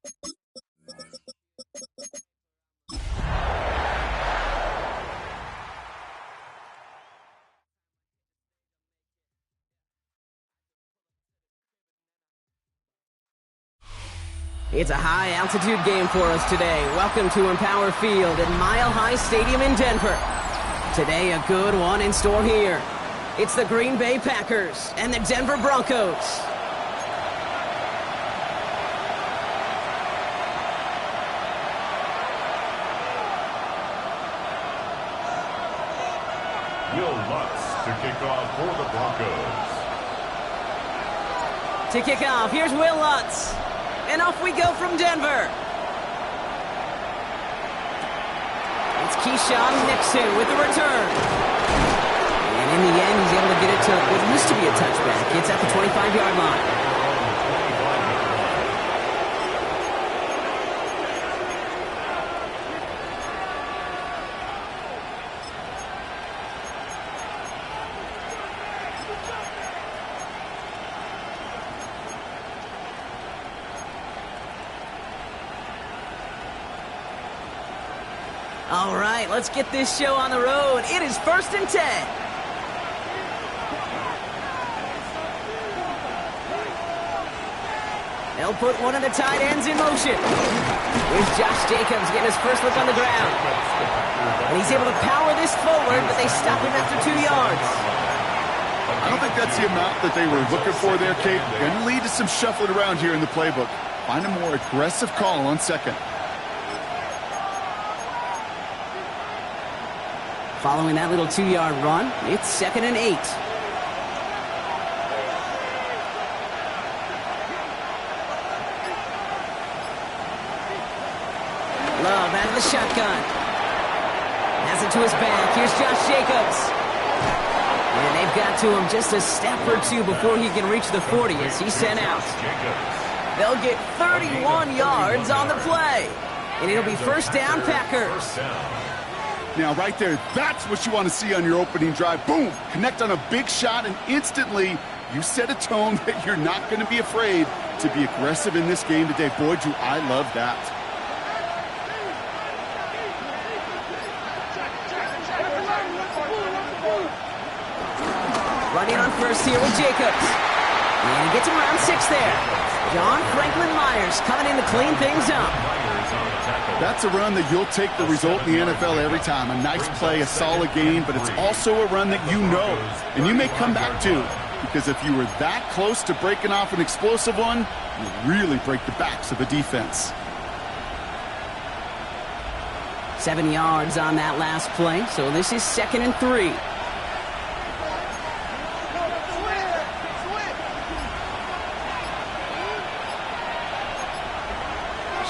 It's a high-altitude game for us today. Welcome to Empower Field at Mile High Stadium in Denver. Today, a good one in store here. It's the Green Bay Packers and the Denver Broncos. Will Lutz to kick off for the Broncos. To kick off, here's Will Lutz. And off we go from Denver. It's Keyshawn Nixon with the return. And in the end, he's able to get it to what used to be a touchback. It's at the 25-yard line. All right, let's get this show on the road. It is 1st and 10. They'll put one of the tight ends in motion. Here's Josh Jacobs getting his first look on the ground. And he's able to power this forward, but they stop him after 2 yards. I don't think that's the amount that they were looking for there, Kate. Going to lead to some shuffling around here in the playbook. Find a more aggressive call on second. Following that little 2-yard run, it's 2nd and 8. Love out of the shotgun. Has it to his back. Here's Josh Jacobs. And they've got to him just a step or two before he can reach the 40 as he's sent out. They'll get 31 yards on the play. And it'll be 1st down, Packers. Now, right there, that's what you want to see on your opening drive. Boom! Connect on a big shot, and instantly you set a tone that you're not going to be afraid to be aggressive in this game today. Boy, do I love that. Running on first here with Jacobs. And he gets him around 6 there. John Franklin Myers coming in to clean things up. That's a run that you'll take the result in the NFL every time. A nice play, a solid game, but it's also a run that you know and you may come back to, because if you were that close to breaking off an explosive one, you really break the backs of the defense. 7 yards on that last play, so this is 2nd and 3.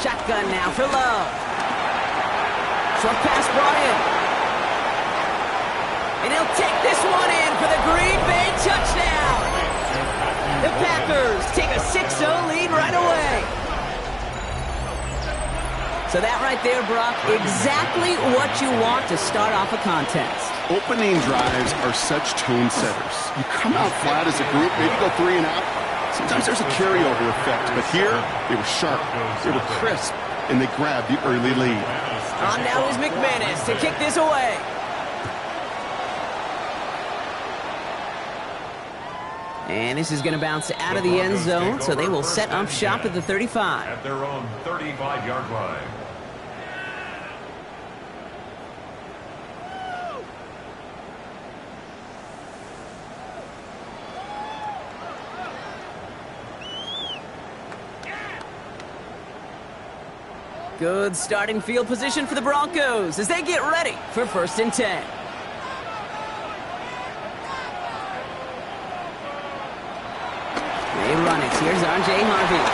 Shotgun now for Love. Short pass brought in. And he'll take this one in for the Green Bay touchdown. The Packers take a 6-0 lead right away. So that right there, Brock, exactly what you want to start off a contest. Opening drives are such tone setters. You come out flat as a group, maybe go 3 and out. Sometimes there's a carryover effect, but here they were sharp, they were crisp, and they grabbed the early lead. On now is McManus to kick this away. And this is going to bounce out of the end zone, so they will set up shop at the 35. At their own 35-yard line. Good starting field position for the Broncos as they get ready for 1st and 10. They run it. Here's R.J. Harvey.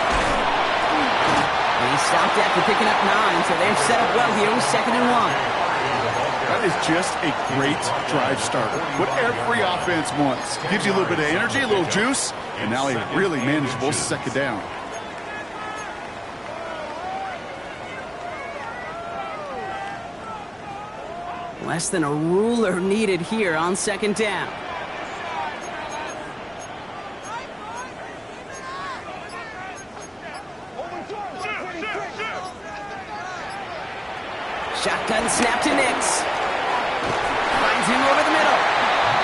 And he stopped after picking up 9, so they're set up well here with 2nd and 1. That is just a great drive starter. What every offense wants. Gives you a little bit of energy, a little juice, and now a really manageable 2nd down. Less than a ruler needed here on 2nd down. Shotgun snap to Nix. Finds him over the middle.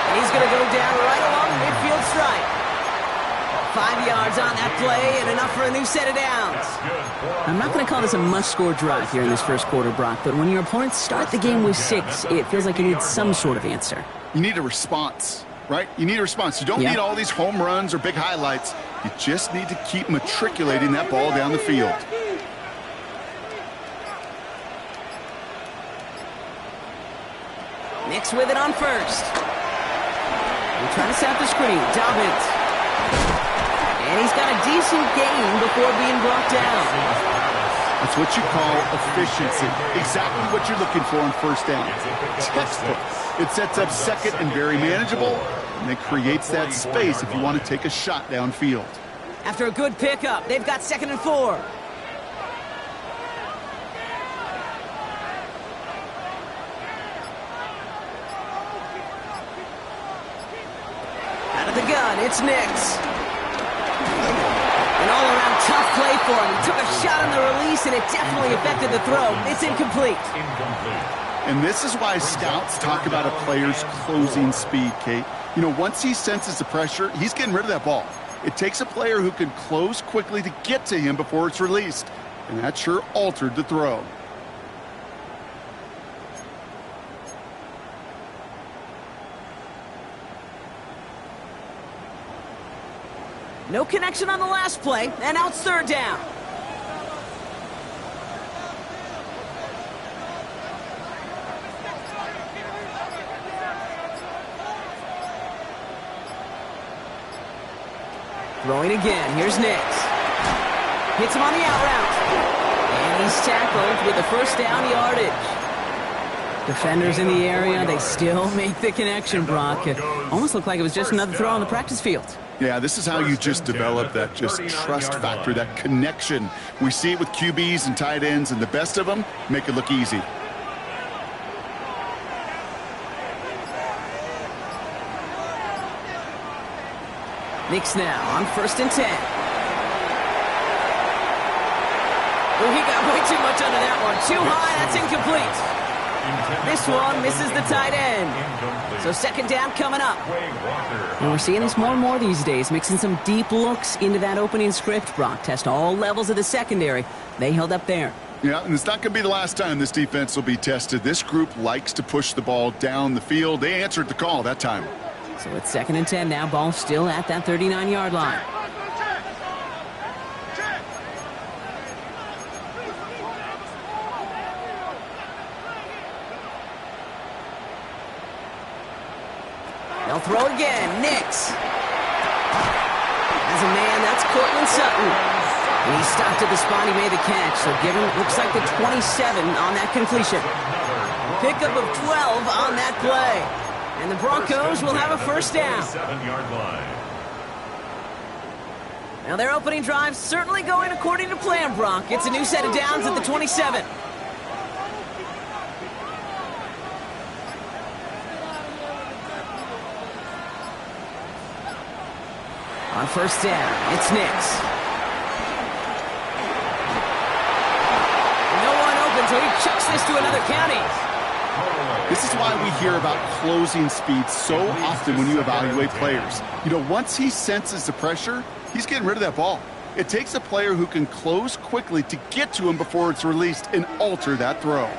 And he's going to go down right along the midfield stripe. 5 yards on that play and enough for a new set of downs. I'm not going to call this a must-score drive here in this first quarter, Brock, but when your opponents start the game with 6, it feels like you need some sort of answer. You need a response, right? You need a response. You don't need all these home runs or big highlights. You just need to keep matriculating that ball down the field. Nix with it on first. We're trying to set up the screen. Dobbins. And he's got a decent gain before being brought down. That's what you call efficiency. Exactly what you're looking for on first down. Textbook. It sets up second and very manageable, and it creates that space if you want to take a shot downfield. After a good pickup, they've got 2nd and 4. Out of the gun, it's Nix. An all-around tough play for him. He took a shot on the release, and it definitely affected the throw. It's incomplete. And this is why scouts talk about a player's closing speed, Kate. You know, once he senses the pressure, he's getting rid of that ball. It takes a player who can close quickly to get to him before it's released. And that sure altered the throw. No connection on the last play, and now it's 3rd down. Throwing again, here's Nix. Hits him on the out route. And he's tackled with the first down yardage. Defenders in the area, they still make the connection, Brock. It almost looked like it was just another throw on the practice field. Yeah, this is how you just develop that just trust factor, that connection. We see it with QBs and tight ends, and the best of them make it look easy. Nix now on 1st and 10. Oh, he got way too much under that one. Too high, that's incomplete. This one misses the tight end. So 2nd down coming up. And we're seeing this more and more these days, mixing some deep looks into that opening script, Brock. Test all levels of the secondary. They held up there. Yeah, and it's not going to be the last time this defense will be tested. This group likes to push the ball down the field. They answered the call that time. So it's 2nd and 10 now. Ball still at that 39-yard line. They'll throw again. Nix. As a man, that's Cortland Sutton. And he stopped at the spot. He made the catch. So give him, looks like the 27 on that completion. Pickup of 12 on that play. And the Broncos will have a first down. Now their opening drive certainly going according to plan, Brock. It's a new set of downs at the 27. On 1st down, it's Nix. No one open, so he chucks this to another county. This is why we hear about closing speed so often when you evaluate players. You know, once he senses the pressure, he's getting rid of that ball. It takes a player who can close quickly to get to him before it's released and alter that throw.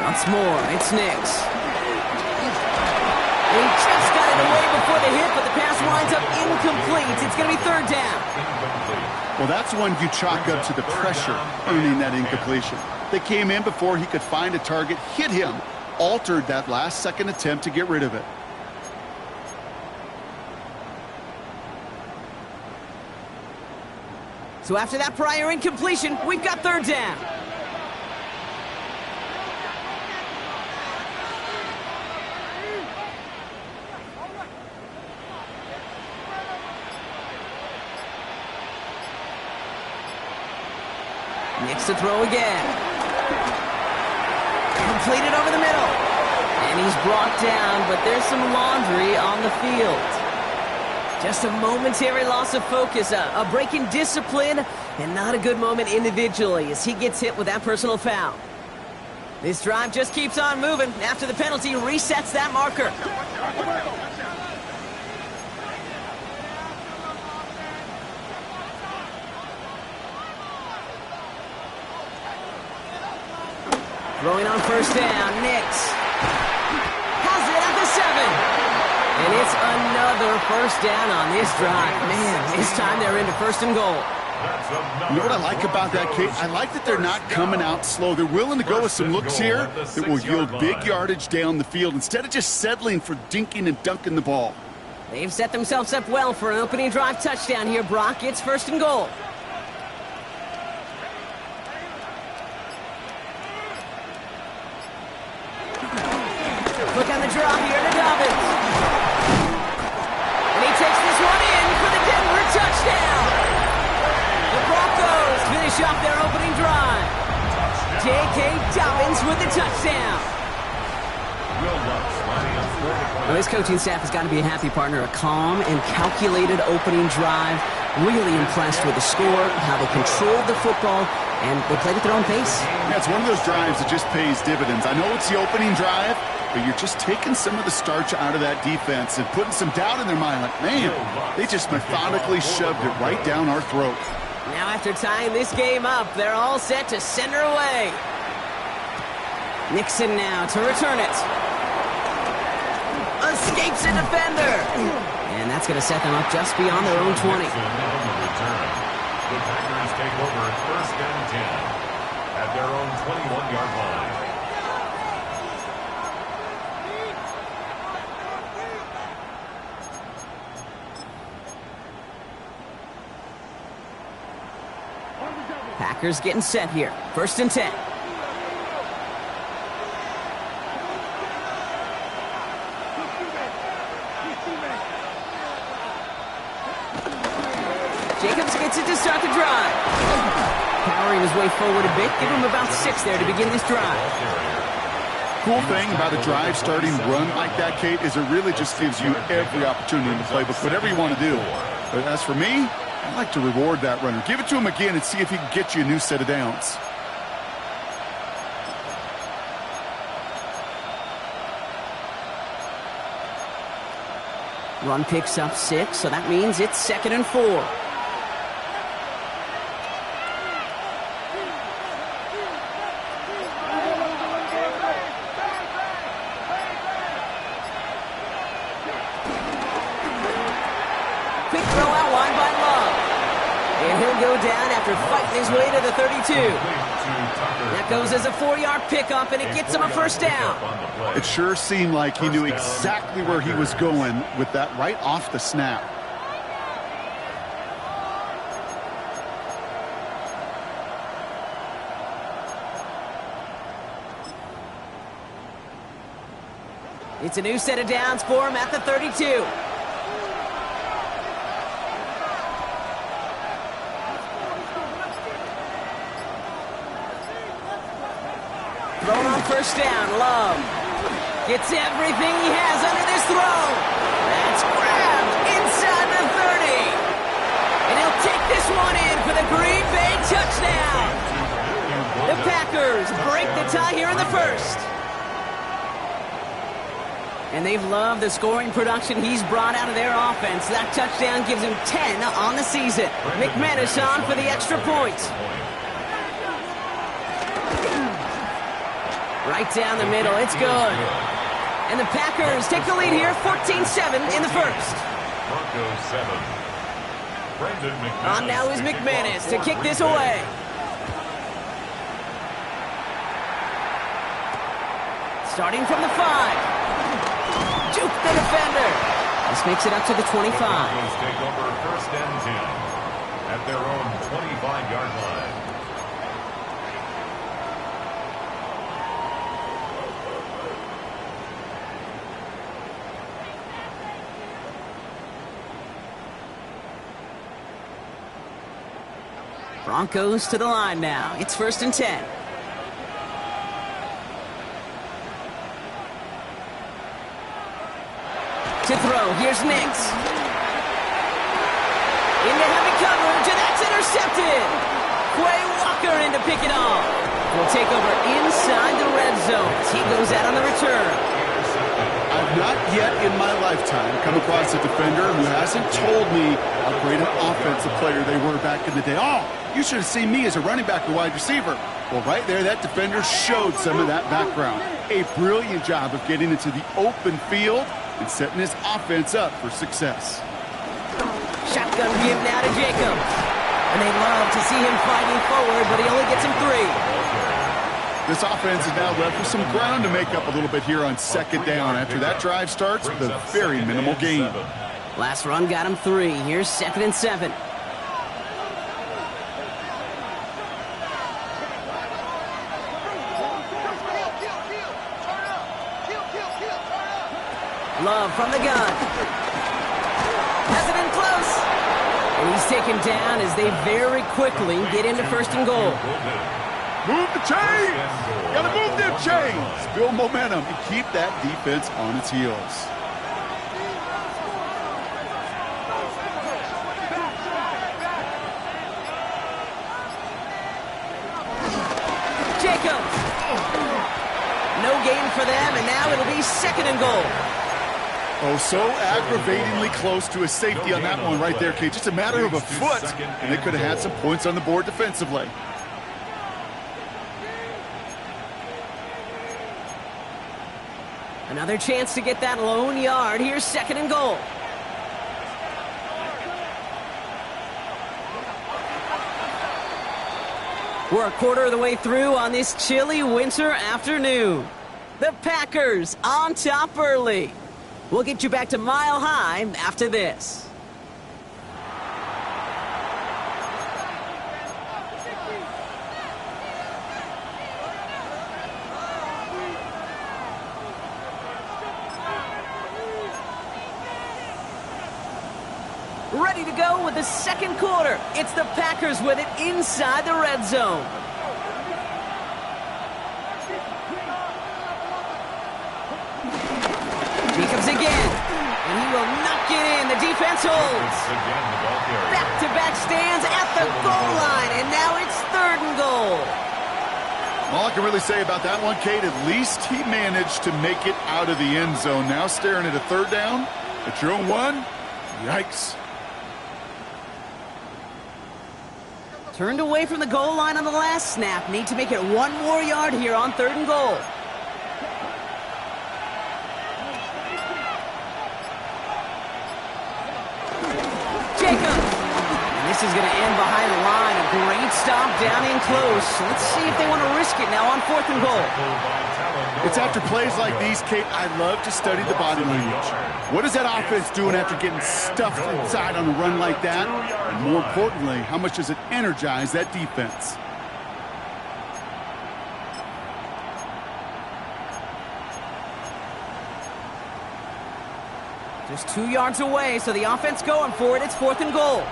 Once more, it's Nix. He just got it away before the hit, but the pass winds up incomplete. It's going to be 3rd down. Well, that's one you chalk up to the pressure, earning that incompletion. They came in before he could find a target, hit him, altered that last-second attempt to get rid of it. So after that prior incompletion, we've got 3rd down. Nix to throw again. Completed over the middle. And he's brought down, but there's some laundry on the field. Just a momentary loss of focus, a break in discipline, and not a good moment individually as he gets hit with that personal foul. This drive just keeps on moving. After the penalty, resets that marker. Throwing on first down, Nix has it at the 7. And it's another first down on this drive. Man, this time they're into first and goal. You know what I like about that, Kate? I like that they're not coming out slow. They're willing to go with some looks here that will yield big yardage down the field instead of just settling for dinking and dunking the ball. They've set themselves up well for an opening drive touchdown here, Brock. It's first and goal. Look on the draw here to Dobbins. And he takes this one in for the Denver touchdown. The Broncos finish off their opening drive. J.K. Dobbins with the touchdown. Well, this coaching staff has got to be a happy partner. A calm and calculated opening drive. Really impressed with the score, how they controlled the football, and they played at their own pace. Yeah, it's one of those drives that just pays dividends. I know it's the opening drive, but you're just taking some of the starch out of that defense and putting some doubt in their mind. Like, man, they just methodically shoved it right down our throat. Now after tying this game up, they're all set to send her away. Nixon now to return it. Escapes a defender. And that's going to set them up just beyond their own 20. The Packers take over first and 10 at their own 21-yard line. Packers getting set here. First and 10. Jacobs gets it to start the drive. Powering his way forward a bit. Give him about 6 there to begin this drive. Cool thing about a drive starting run like that, Kate, is it really just gives you every opportunity in the playbook, whatever you want to do. But as for me, I like to reward that runner. Give it to him again and see if he can get you a new set of downs. Run picks up 6, so that means it's 2nd and 4. Quick throw out wide by Love. And he'll go down after fighting his way to the 32. That goes as a 4-yard pickup, and it gets him a first down. It sure seemed like he knew exactly where he was going with that right off the snap. It's a new set of downs for him at the 32. Thrown on first down, Love gets everything he has under this throw. That's grabbed inside the 30. And he'll take this one in for the Green Bay touchdown. The Packers break the tie here in the first. And they've loved the scoring production he's brought out of their offense. That touchdown gives him 10 on the season. McManus on for the extra point. Right down the middle, it's good. And the Packers take the lead here, 14-7 in the first. Broncos 7. Brandon McManus. On now is McManus to kick this away. Starting from the 5. Juke the defender. This makes it up to the 25. Broncos take over first and 10 at their own 25-yard line. Broncos to the line now. It's first and 10. throw. Here's Nix. Into heavy coverage, and that's intercepted. Quay Walker in to pick it off. Will take over inside the red zone as he goes out on the return. I've not yet in my lifetime come across a defender who hasn't told me how great an offensive player they were back in the day. Oh, you should have seen me as a running back or wide receiver. Well, right there, that defender showed some of that background. A brilliant job of getting into the open field and setting his offense up for success. Shotgun give now to Jacobs. And they love to see him fighting forward, but he only gets him 3. This offense is now left with some ground to make up a little bit here on second down after that drive starts with a very minimal gain. Last run got him 3. Here's 2nd and 7. Love from the gun. Has it in close. And he's taken down as they very quickly get into 1st and goal. Move the chains! Gotta move them chains! Build momentum and keep that defense on its heels. Jacobs! No gain for them, and now it'll be 2nd and goal. Oh, so aggravatingly close to a safety on that one right there, Kate. Just a matter of a foot, and they could have had some points on the board defensively. Another chance to get that lone yard. Here's 2nd and goal. We're a quarter of the way through on this chilly winter afternoon. The Packers on top early. We'll get you back to Mile High after this. Ready to go with the 2nd quarter. It's the Packers with it inside the red zone. Jacobs again. And he will knock it in. The defense holds. Back-to-back stands at the goal line. And now it's 3rd and goal. All I can really say about that one, Kate, at least he managed to make it out of the end zone. Now staring at a 3rd down at your own 1. Yikes. Turned away from the goal line on the last snap. Need to make it 1 more yard here on 3rd and goal. Jacobs. And this is going to end behind the line. A great stop down in close. Let's see if they want to risk it now on 4th and goal. It's after plays like these, Kate, I love to study the body language. What is that offense doing after getting stuffed inside on a run like that? And more importantly, how much does it energize that defense? Just 2 yards away, so the offense going for it. It's 4th and goal.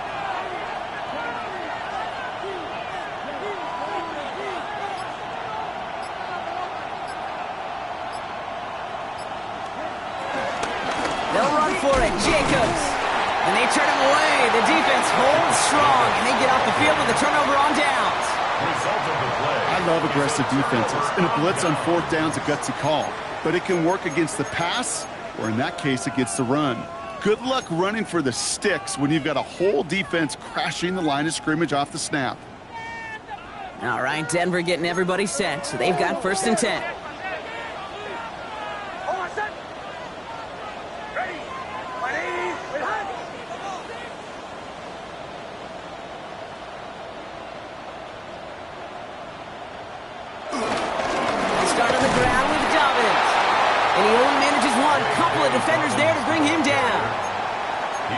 They'll run for it. Jacobs. And they turn him away. The defense holds strong, and they get off the field with a turnover on downs. I love aggressive defenses, and a blitz on 4th down's a gutsy call. But it can work against the pass, or in that case, against the run. Good luck running for the sticks when you've got a whole defense crashing the line of scrimmage off the snap. All right, Denver getting everybody set. So they've got 1st and 10. Defenders there to bring him down.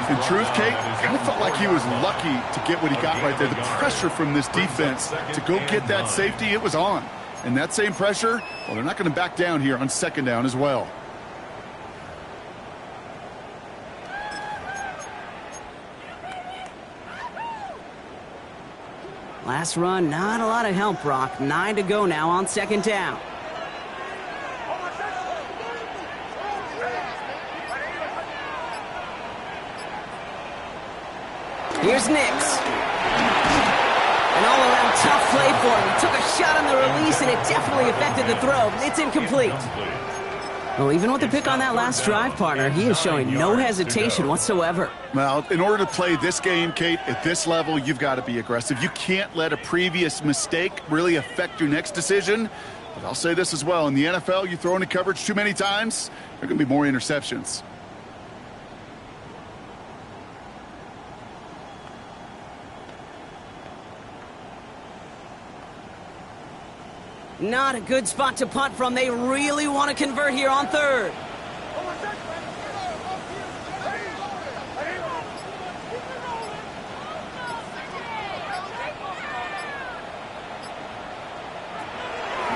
In truth, Kate, kind of felt like he was lucky to get what he got right there. The pressure from this defense to go get that safety, it was on. And that same pressure, well, they're not going to back down here on 2nd down as well. Last run, not a lot of help, Brock. 9 to go now on 2nd down. Here's Nix. An all-around tough play for him. He took a shot on the release, and it definitely affected the throw. It's incomplete. Well, even with the pick on that last drive, partner, he is showing no hesitation whatsoever. Well, in order to play this game, Kate, at this level, you've got to be aggressive. You can't let a previous mistake really affect your next decision. But I'll say this as well. In the NFL, you throw into coverage too many times, there are going to be more interceptions. Not a good spot to punt from. They really want to convert here on third.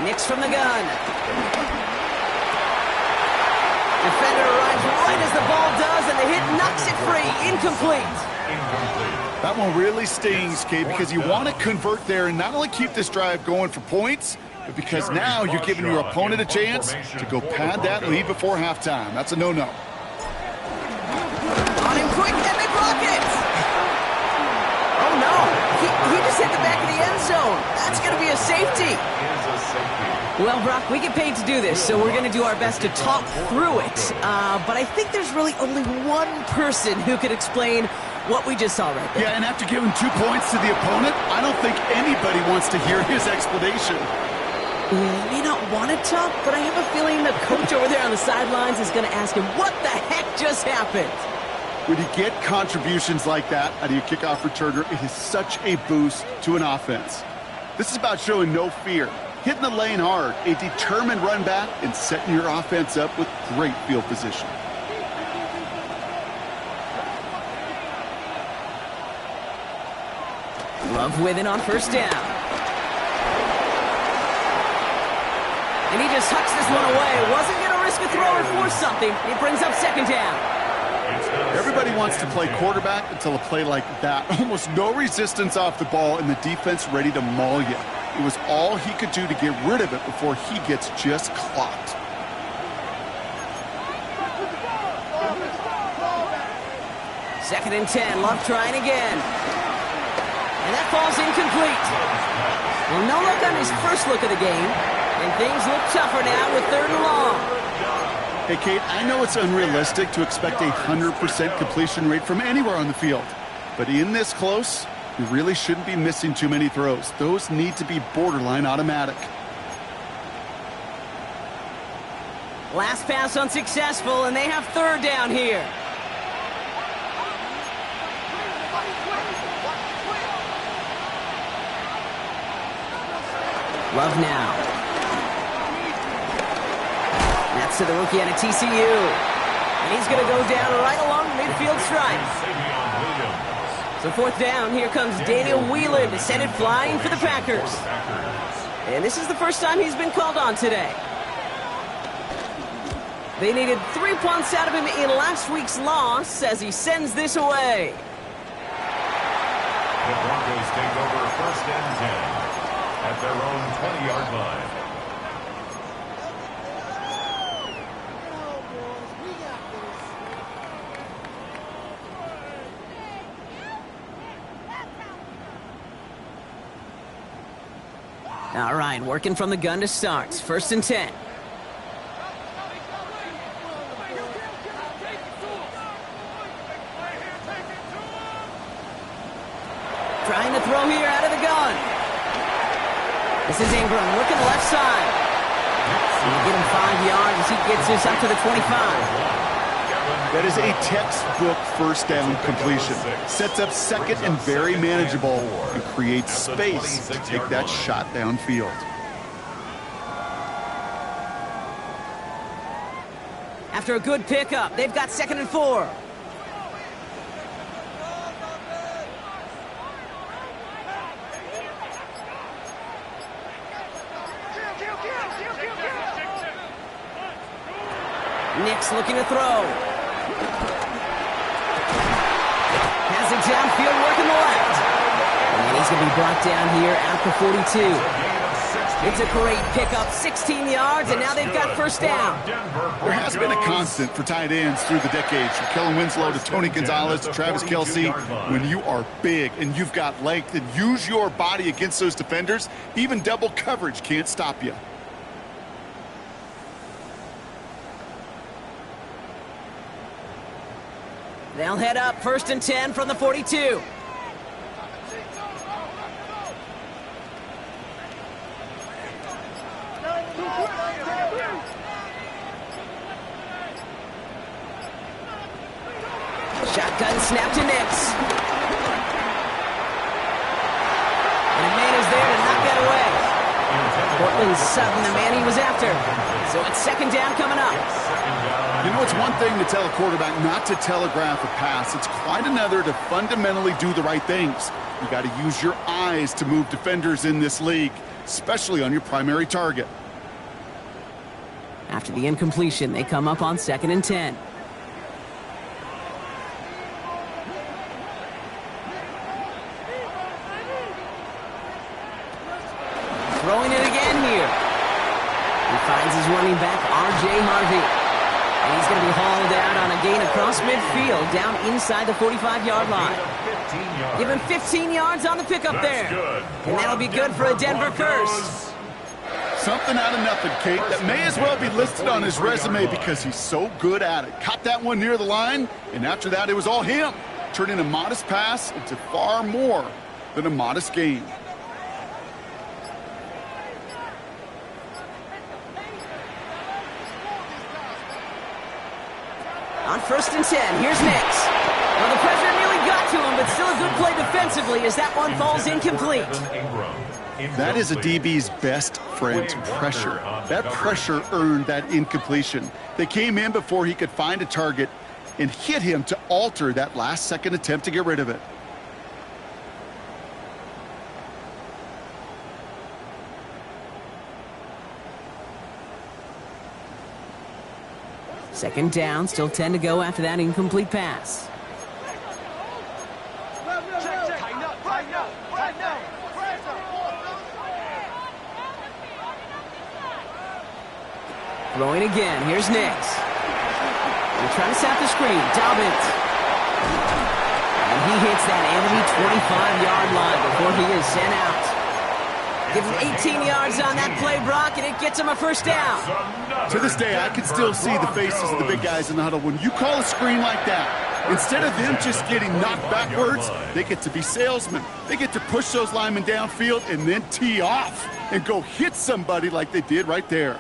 Nix from the gun. Defender arrives right as the ball does, and the hit knocks it free. Incomplete. That one really stings, Kate, because you want to convert there and not only keep this drive going for points, but because now you're giving your opponent a chance to go pad that lead before halftime. That's a no-no. On him quick, and they block it! Oh, no. He just hit the back of the end zone. That's going to be a safety. Well, Brock, we get paid to do this, so we're going to do our best to talk through it. But I think there's really only one person who could explain what we just saw right there. Yeah, and after giving 2 points to the opponent, I don't think anybody wants to hear his explanation. He may not want to talk, but I have a feeling the coach over there on the sidelines is going to ask him, what the heck just happened? When you get contributions like that out of your kickoff returner, it is such a boost to an offense. This is about showing no fear, hitting the lane hard, a determined run back, and setting your offense up with great field position. Love with it on first down. And he just hucks this one away. Wasn't going to risk a throw or force something. It brings up second down. Everybody wants to play quarterback until a play like that. Almost no resistance off the ball and the defense ready to maul you. It was all he could do to get rid of it before he gets just clocked. Second and 10. Love trying again. And that falls incomplete. Well, no luck on his first look of the game. And things look tougher now with third and long. Hey, Kate, I know it's unrealistic to expect a 100% completion rate from anywhere on the field. But in this close, you really shouldn't be missing too many throws. Those need to be borderline automatic. Last pass unsuccessful, and they have third down here. Love now. That's to the rookie out of TCU. And he's going to go down right along the midfield stripe. So fourth down, here comes Daniel Whelan, send it flying for the Packers. And this is the first time he's been called on today. They needed 3 punts out of him in last week's loss as he sends this away. The Broncos take over first and 10 at their own 20-yard line. All right, working from the gun to start. First and 10. Trying to throw here out of the gun. This is Ingram looking left side. He'll get him 5 yards as he gets this up to the 25. That is a textbook first down completion. Sets up second and very manageable and creates space to take that shot downfield. After a good pickup, they've got second and 4. Nix looking to throw. Has it downfield, working the left. And he's going to be brought down here at the 42. It's a great pickup, 16 yards, and now they've got first down. There has been a constant for tight ends through the decades, from Kellen Winslow to Tony Gonzalez to Travis Kelce. When you are big and you've got length and use your body against those defenders, even double coverage can't stop you. They'll head up, 1st and 10 from the 42. Shotgun snap to Nix. And a man is there to knock that away. Portland Sutton, the man he was after. So it's 2nd down coming up. You know, it's one thing to tell a quarterback not to telegraph a pass. It's quite another to fundamentally do the right things. You got to use your eyes to move defenders in this league, especially on your primary target. After the incompletion, they come up on 2nd and 10. Throwing it again here. He finds his running back, R.J. Harvey. And he's going to be hauled out on a gain across midfield, down inside the 45-yard line. Give him 15 yards on the pickup there. And that'll be good for a Denver curse. Something out of nothing, Kate, that may as well be listed on his resume because he's so good at it. Caught that one near the line, and after that, it was all him, turning a modest pass into far more than a modest gain. On 1st and 10, here's Nix. Well, the pressure nearly got to him, but still a good play defensively as that one falls incomplete. That is a DB's best friend, pressure. That pressure earned that incompletion. They came in before he could find a target and hit him to alter that last-second attempt to get rid of it. Second down, still 10 to go after that incomplete pass. Throwing again, here's Nix. They're trying to set the screen, Dobbins. And he hits that enemy 25-yard line before he is sent out. Give him 18 yards on that play, Brock, and it gets him a first down. To this day, I can still see the faces of the big guys in the huddle. When you call a screen like that, instead of them just getting knocked backwards, they get to be salesmen. They get to push those linemen downfield and then tee off and go hit somebody like they did right there.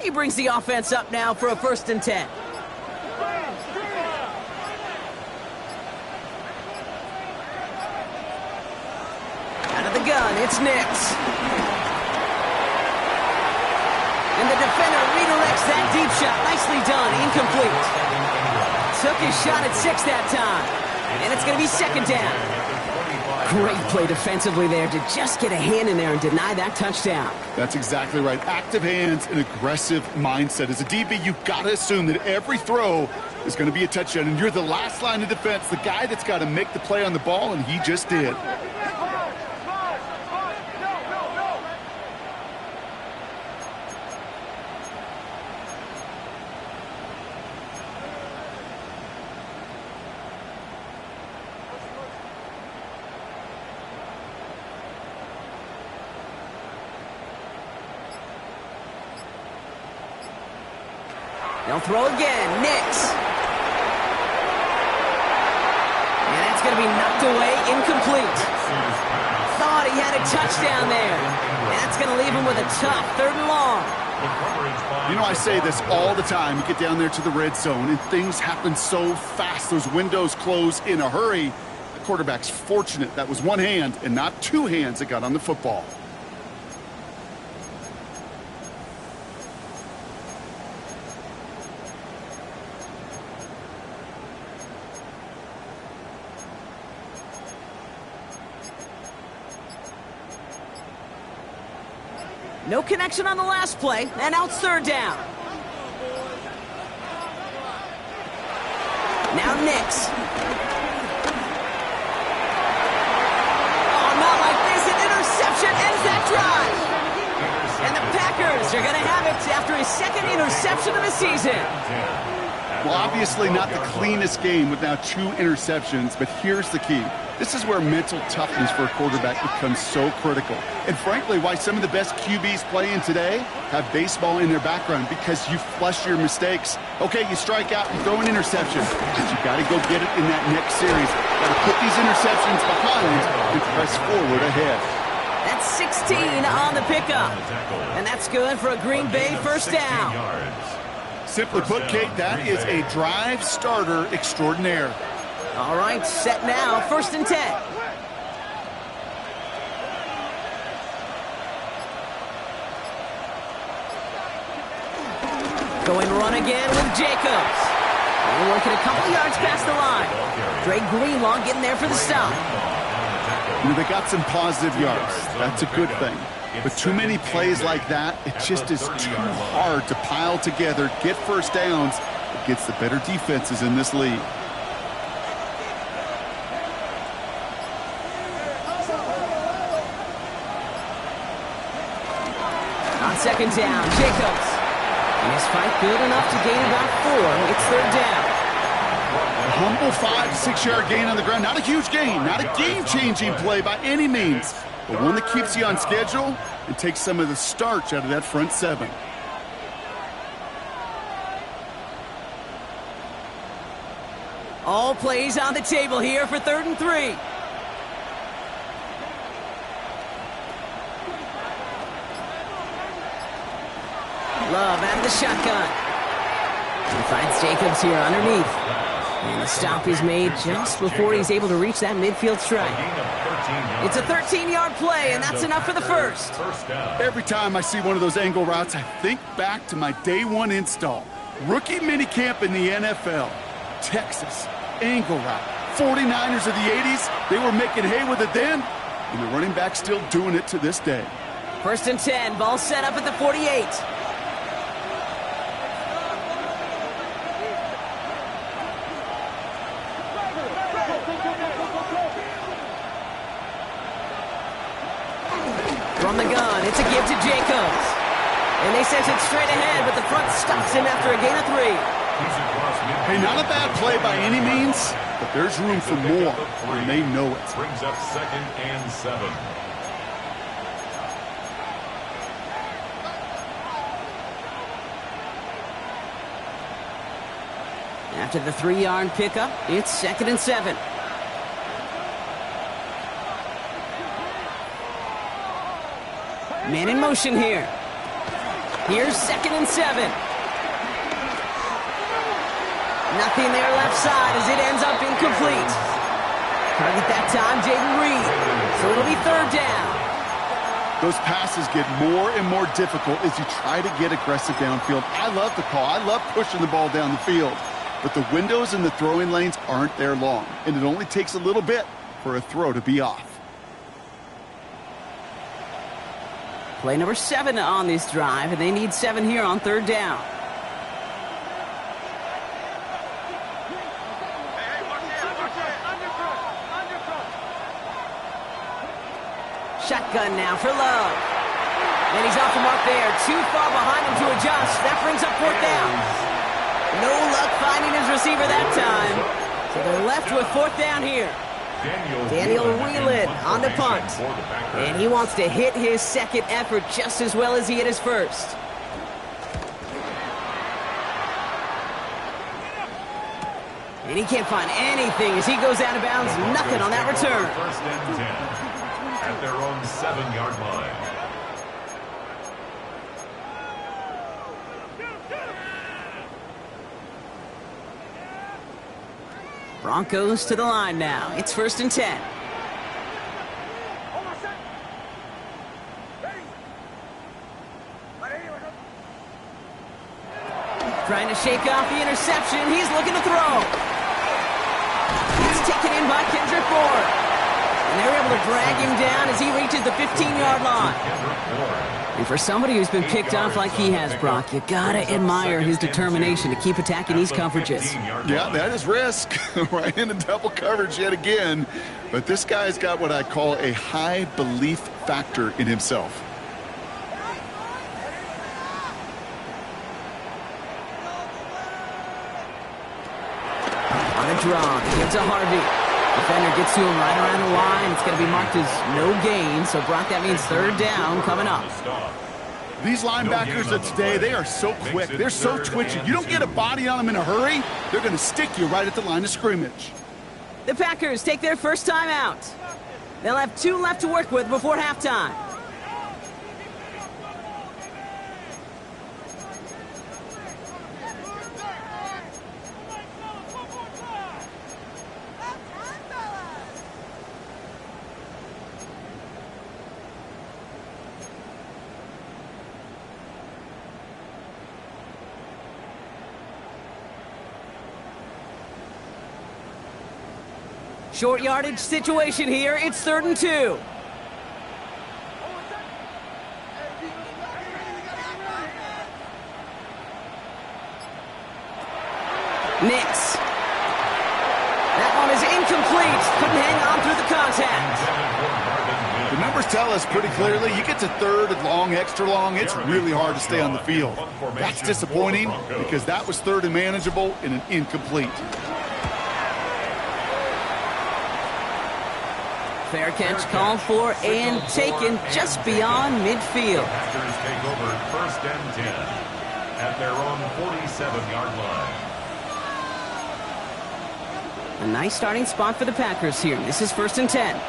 He brings the offense up now for a 1st and 10. Out of the gun, it's Nix. And the defender redirects that deep shot. Nicely done, incomplete. Took his shot at 6 that time. And it's going to be 2nd down. Great play defensively there to just get a hand in there and deny that touchdown. That's exactly right. Active hands and aggressive mindset. As a DB, you've got to assume that every throw is going to be a touchdown. And you're the last line of defense, the guy that's got to make the play on the ball, and he just did. They'll throw again. Nix. And that's going to be knocked away, incomplete. Thought he had a touchdown there. And that's going to leave him with a tough 3rd and long. You know, I say this all the time. You get down there to the red zone, and things happen so fast. Those windows close in a hurry. The quarterback's fortunate that was one hand and not two hands that got on the football. No connection on the last play, and now it's third down. Now Nix. Oh, not like this. An interception ends that drive. And the Packers are going to have it after his second interception of the season. Well, obviously not the cleanest game with now 2 interceptions, but here's the key. This is where mental toughness for a quarterback becomes so critical. And frankly, why some of the best QBs playing today have baseball in their background, because you flush your mistakes. Okay, you strike out, you throw an interception, but you got to go get it in that next series. Got to put these interceptions behind and press forward ahead. That's 16 on the pickup. And that's good for a Green Bay first down. Simply put, Kate, that is a drive starter extraordinaire. All right, set now, 1st and 10. Going run again with Jacobs. And working a couple yards past the line. Dre Greenlaw getting there for the stop. You know, they got some positive yards. That's a good thing. But too many plays like that, it just is too hard to pile together, get first downs against the better defenses in this league. On 2nd down, Jacobs. And his fight good enough to gain about 4. It's 3rd down. A humble 5 to 6 yard gain on the ground. Not a huge gain, not a game-changing play by any means, but one that keeps you on schedule and takes some of the starch out of that front 7. All plays on the table here for 3rd and 3. Love out of the shotgun. He finds Jacobs here underneath. And the stop is made just before he's able to reach that midfield strike. It's a 13-yard play, and that's enough for the first. Every time I see one of those angle routes, I think back to my day 1 install. Rookie minicamp in the NFL. Texas, angle route. 49ers of the 80s, they were making hay with it then, and the running back still doing it to this day. 1st and 10, ball set up at the 48. From the gun, it's a give to Jacobs. And they send it straight ahead, but the front stops him after a gain of 3. Hey, not a bad play by any means, but there's room for more, and they know it. Brings up 2nd and 7. After the 3-yard pickup, it's 2nd and 7. Man in motion here. Here's 2nd and 7. Nothing there left side as it ends up incomplete. Target that time, Jaden Reed. So it'll be 3rd down. Those passes get more and more difficult as you try to get aggressive downfield. I love the call. I love pushing the ball down the field. But the windows in the throwing lanes aren't there long, and it only takes a little bit for a throw to be off. Play number 7 on this drive, and they need 7 here on 3rd down. Shotgun now for Love. And he's off the mark there. Too far behind him to adjust. That brings up 4th down. No luck finding his receiver that time. So they're left with 4th down here. Daniel Whelan on the punt. And he wants to hit his second effort just as well as he hit his first. And he can't find anything as he goes out of bounds. Nothing on that return. 1st and 10 at their own 7-yard line. Broncos to the line now. It's 1st and 10. Trying to shake off the interception. He's looking to throw. He's taken in by Kendrick Bourne. And they're able to drag him down as he reaches the 15-yard line. And for somebody who's been picked off like he has, Brock, you gotta admire his determination to keep attacking these coverages. Yeah, that is risk. Right into double coverage yet again. But this guy's got what I call a high belief factor in himself. On a draw, he gives to Harvey. Defender gets to him right around the line. It's going to be marked as no gain. So, Brock, that means third down coming up. These linebackers of today, they are so quick. They're so twitchy. You don't get a body on them in a hurry, they're going to stick you right at the line of scrimmage. The Packers take their first time out. They'll have 2 left to work with before halftime. Short yardage situation here. It's 3rd and 2. Nix. That one is incomplete. Couldn't hang on through the contact. The numbers tell us pretty clearly, you get to 3rd and long, extra long, it's really hard to stay on the field. That's disappointing because that was 3rd and manageable and an incomplete. Fair catch called for and taken just beyond midfield. Packers take over 1st and 10 at their own 47-yard line. A nice starting spot for the Packers here. This is 1st and 10.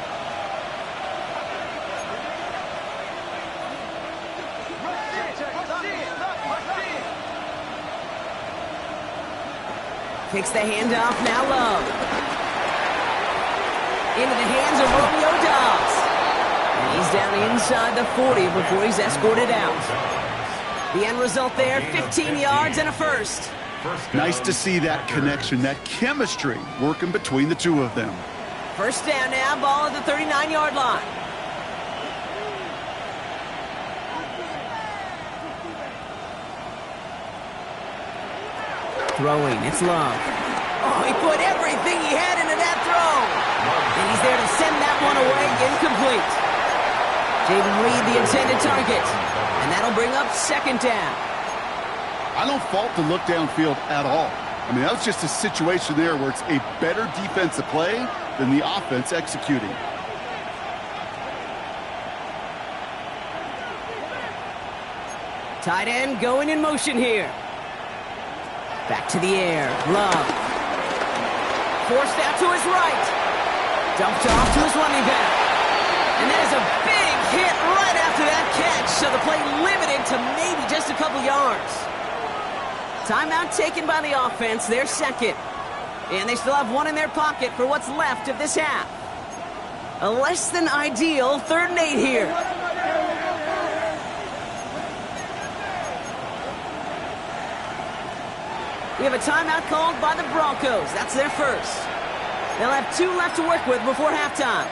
Takes the handoff, now Love. Into the hands of Romeo Dobbs. And he's down inside the 40 before he's escorted out. The end result there, 15 yards and a first. Nice to see that connection, that chemistry working between the two of them. First down now, ball at the 39-yard line. Throwing, it's Love. Oh, he put everything he had into that throw. And he's there to send that one away, incomplete. Jaden Reed, the intended target. And that'll bring up 2nd down. I don't fault the look downfield at all. I mean, that was just a situation there where it's a better defensive play than the offense executing. Tight end going in motion here. Back to the air. Love. Forced out to his right. Dumped off to his running back. And that is a big hit right after that catch. So the play limited to maybe just a couple yards. Timeout taken by the offense. Their 2nd. And they still have 1 in their pocket for what's left of this half. A less than ideal 3rd and 8 here. We have a timeout called by the Broncos. That's their first. They'll have 2 left to work with before halftime.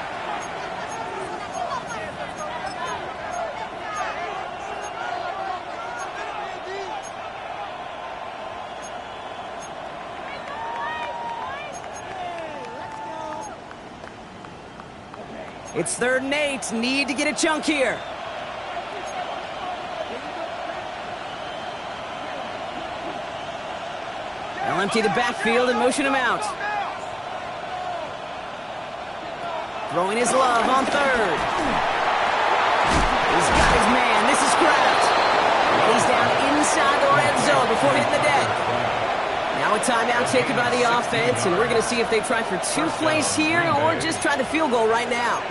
It's 3rd and 8. Need to get a chunk here. They'll empty the backfield and motion him out. Throwing his Love on 3rd. He's got his man. This is Kraft. And he's down inside the red zone before hitting the deck. Now a timeout taken by the offense, and we're going to see if they try for 2 plays here or just try the field goal right now.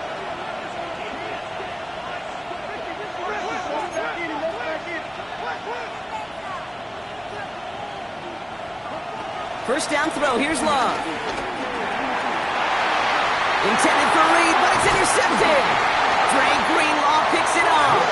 First down throw, here's Love. Intended for Reed, but it's intercepted. Dre Greenlaw picks it off.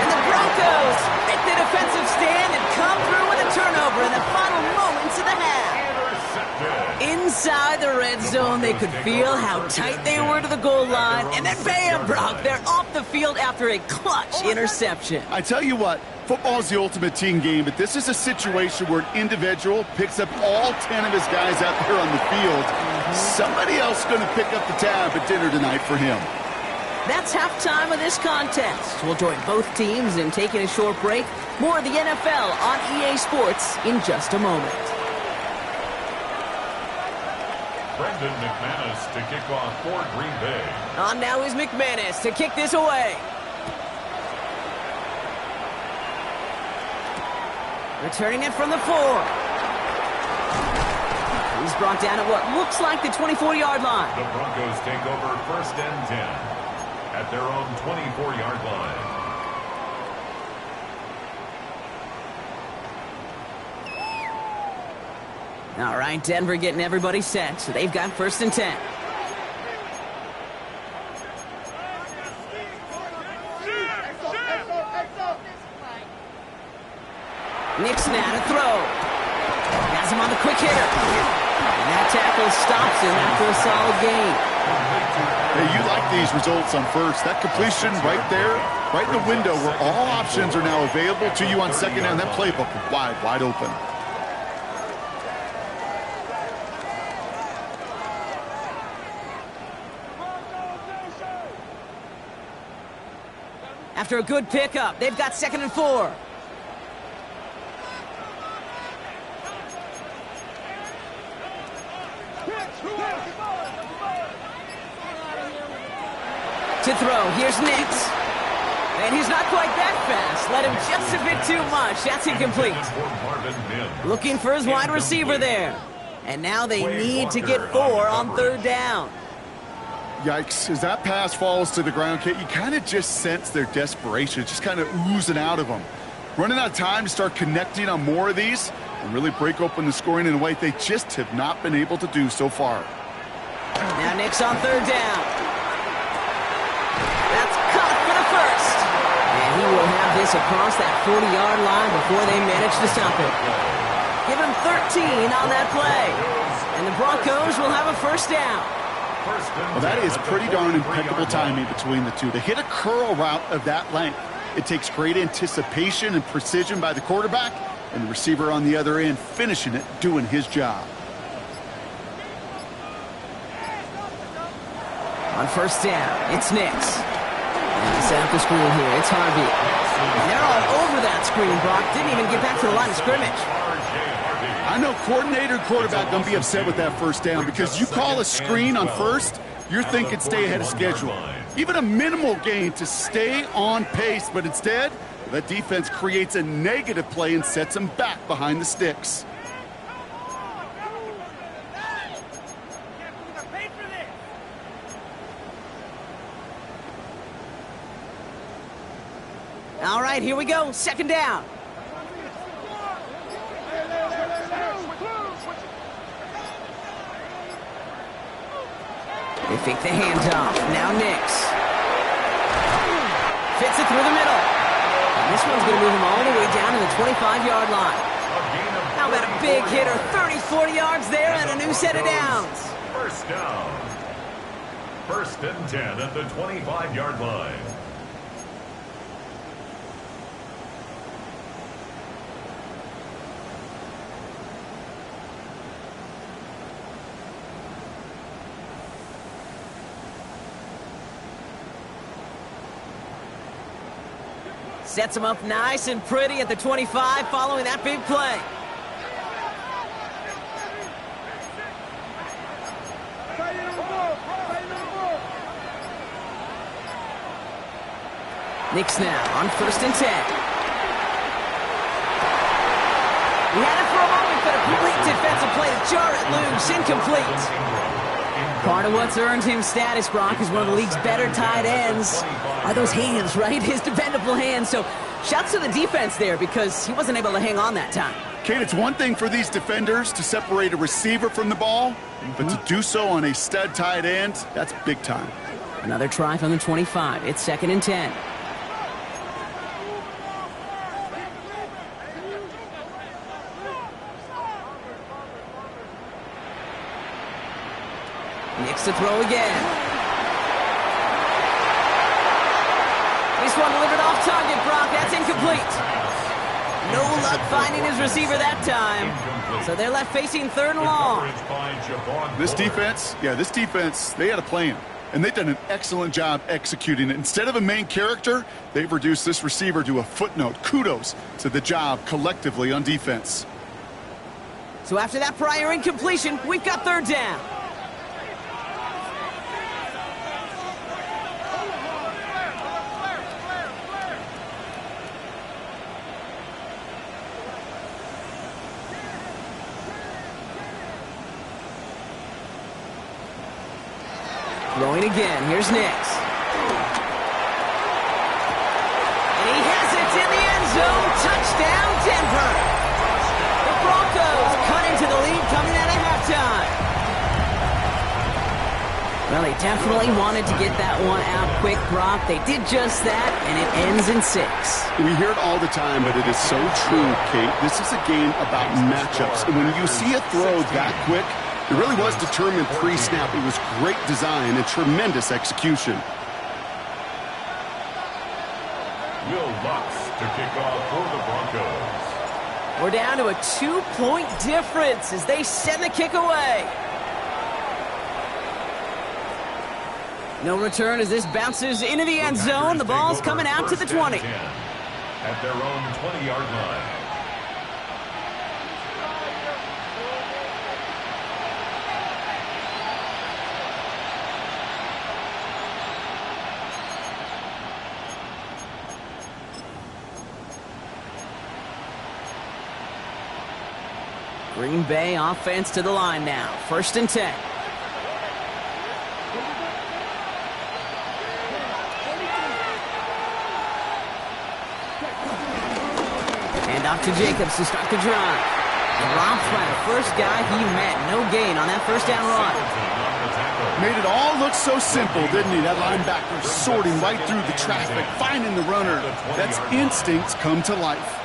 And the Broncos make the defensive stand and come through with a turnover in the final moments of the half. inside the red zone. They could feel how tight they were to the goal line. And then bam, Brock, they're off the field after a clutch interception. I tell you what, football is the ultimate team game, but this is a situation where an individual picks up all 10 of his guys out there on the field. Somebody else is going to pick up the tab at dinner tonight for him. That's halftime of this contest. We'll join both teams in taking a short break. More of the NFL on EA Sports in just a moment. Brendan McManus to kick off for Green Bay. On now is McManus to kick this away. Returning it from the 4. He's brought down at what looks like the 24-yard line. The Broncos take over 1st and 10 at their own 24-yard line. All right, Denver getting everybody set, so they've got 1st and 10. Nixon out to throw. Has him on the quick hitter. And that tackle stops him after a solid gain. Hey, you like these results on first. That completion right there, right in the window where all options are now available to you on second down. That playbook is wide open. After a good pickup, they've got 2nd and 4. To throw, here's Nix. And he's not quite that fast. Let him just a bit too much. That's incomplete. Looking for his wide receiver there. And now they need to get 4 on 3rd down. Yikes, as that pass falls to the ground, Kate, you kind of just sense their desperation. It's just kind of oozing out of them. Running out of time to start connecting on more of these and really break open the scoring in a way they just have not been able to do so far. Now Nix on 3rd down. That's caught for the 1st. And he will have this across that 40-yard line before they manage to stop it. Give him 13 on that play. And the Broncos will have a 1st down. Well, that is pretty darn impeccable timing between the two. To hit a curl route of that length, it takes great anticipation and precision by the quarterback, and the receiver on the other end finishing it, doing his job. On 1st down, it's Nix. And set up the screen here, it's Harvey. And they're all over that screen, Brock. Didn't even get back to the line of scrimmage. I know coordinator and quarterback going to be upset with that 1st down because you call a screen on 1st, you're thinking stay ahead of schedule. Even a minimal gain to stay on pace, but instead, that defense creates a negative play and sets them back behind the sticks. All right, here we go. 2nd down. They fake the handoff. Now Nix. Fits it through the middle. And this one's going to move him all the way down to the 25-yard line. How about a big hitter? 30, 40 yards there and a new set of downs. 1st down. 1st and 10 at the 25-yard line. Sets him up nice and pretty at the 25 following that big play. Nix now on 1st and 10. He had it for a moment, but a complete defensive play to jar it loose. Incomplete. Part of what's earned him status, Brock, is one of the league's better tight ends. Are those hands, right? His dependable hands. So shouts to the defense there because he wasn't able to hang on that time. Kate, it's one thing for these defenders to separate a receiver from the ball, but to do so on a stud tight end, that's big time. Another try from the 25. It's 2nd and 10. Nix to throw again. This one delivered off target, Brock. That's incomplete. No luck finding his receiver that time. So they're left facing 3rd and long. This defense, they had a plan. And they've done an excellent job executing it. Instead of a main character, they've reduced this receiver to a footnote. Kudos to the job collectively on defense. So after that prior incompletion, we've got 3rd down. Throwing again. Here's Nix. And he has it in the end zone. Touchdown, Denver. The Broncos cut into the lead coming out of halftime. Well, they definitely wanted to get that one out quick, Brock. They did just that, and it ends in 6. We hear it all the time, but it is so true, Kate. This is a game about matchups. And when you see a throw that quick, it really was determined pre-snap. It was great design and tremendous execution. Will Lutz to kick off for the Broncos. We're down to a 2-point difference as they send the kick away. No return as this bounces into the end zone. The ball's coming out to the 20. At their own 20-yard line. Green Bay offense to the line now. 1st and 10. Hand off to Jacobs to start the drive. Dropped by the first guy he met. No gain on that 1st down run. Made it all look so simple, didn't he? That linebacker sorting right through the traffic, finding the runner. That's instincts come to life.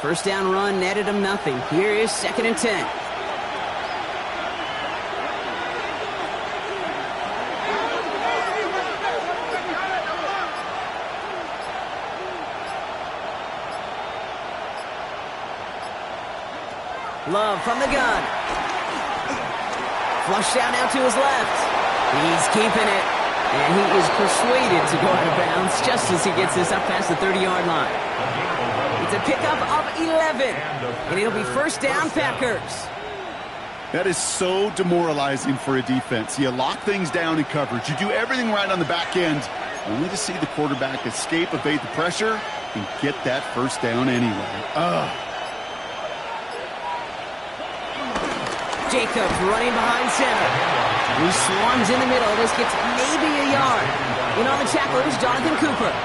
First down run netted him nothing. Here is 2nd and 10. Love from the gun. Flush down now to his left. He's keeping it. And he is persuaded to go out of bounds just as he gets this up past the 30-yard line. It's a pickup of 11. And it'll be 1st down, Packers. That is so demoralizing for a defense. You lock things down in coverage. You do everything right on the back end, only to see the quarterback escape, evade the pressure, and get that 1st down anyway. Jacobs running behind center. He swarms in the middle. This gets maybe a yard. In on the tackle is Jonathan Cooper.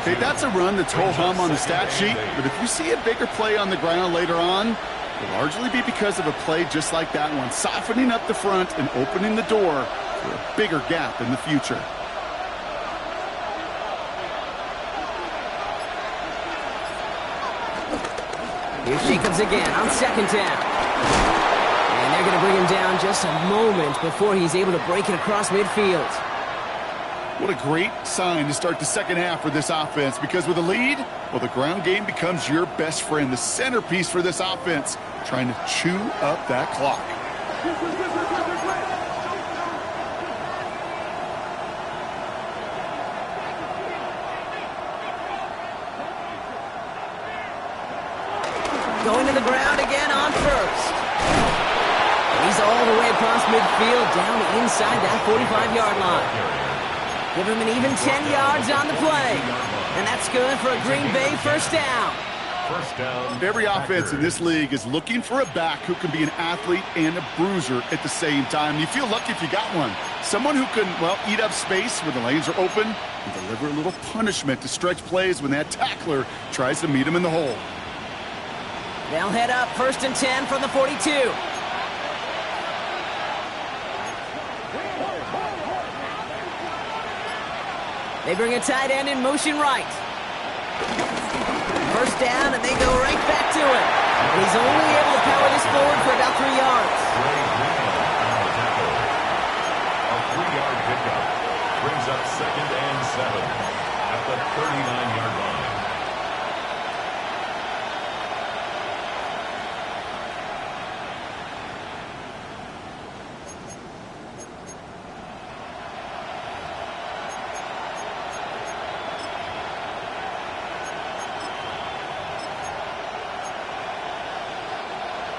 Hey, that's a run that's ho-hum on the stat sheet, but if you see a bigger play on the ground later on, it'll largely be because of a play just like that one, softening up the front and opening the door for a bigger gap in the future. Here's Jacobs again on 2nd down. And they're going to bring him down just a moment before he's able to break it across midfield. What a great sign to start the second half for this offense, because with a lead, well, the ground game becomes your best friend, the centerpiece for this offense, trying to chew up that clock. Going to the ground again on 1st. He's all the way across midfield, down inside that 45-yard line. Give him an even 10 yards on the play. And that's good for a Green Bay 1st down. First down. Every offense in this league is looking for a back who can be an athlete and a bruiser at the same time. You feel lucky if you got one. Someone who can, well, eat up space when the lanes are open and deliver a little punishment to stretch plays when that tackler tries to meet him in the hole. They'll head up 1st and 10 from the 42. They bring a tight end in motion right. First down, and they go right back to it. And he's only able to power this forward for about 3 yards. A 3-yard pickup brings up 2nd and 7 at the 39-yard line.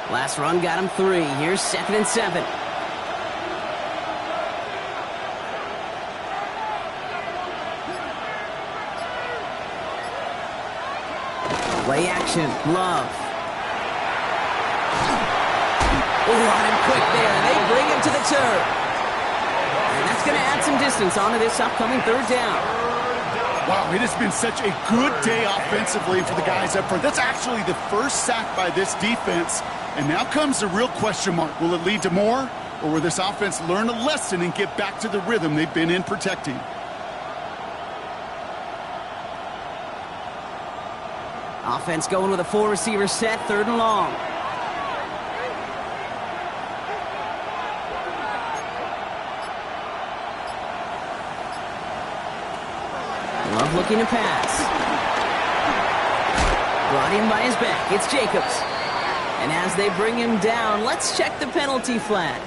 Last run got him 3. Here's 2nd and 7. Play action. Love. Oh, on him quick there. They bring him to the turf. And that's going to add some distance onto this upcoming 3rd down. Wow, it has been such a good day offensively for the guys up front. That's actually the first sack by this defense. And now comes the real question mark. Will it lead to more? Or will this offense learn a lesson and get back to the rhythm they've been in protecting? Offense going with a 4-receiver set, 3rd and long. Love looking to pass. Brought in by his back. It's Jacobs. And as they bring him down, let's check the penalty flag.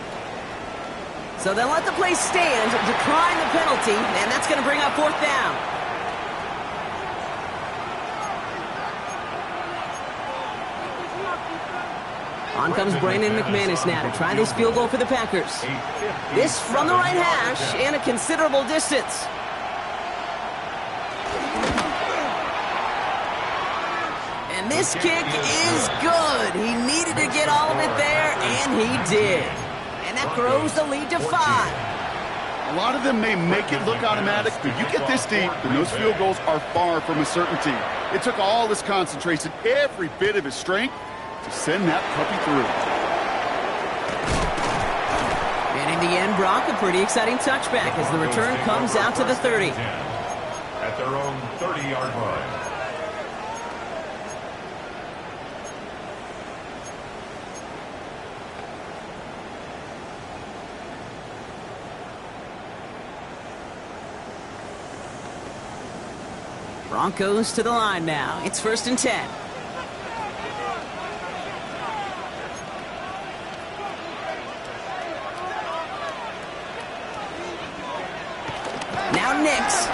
So they'll let the play stand, decline the penalty, and that's going to bring up 4th down. On comes Brandon McManus now to try this field goal for the Packers. This from the right hash and a considerable distance. And this kick is good. He needed to get all of it there, and he did. And that grows the lead to 5. A lot of them may make it look automatic, but you get this deep, and those field goals are far from a certainty. It took all his concentration, every bit of his strength, to send that puppy through. And in the end, Brock, a pretty exciting touchback as the return comes out to the 30. At their own 30-yard line. Broncos to the line now. It's 1st and 10. Now Nix.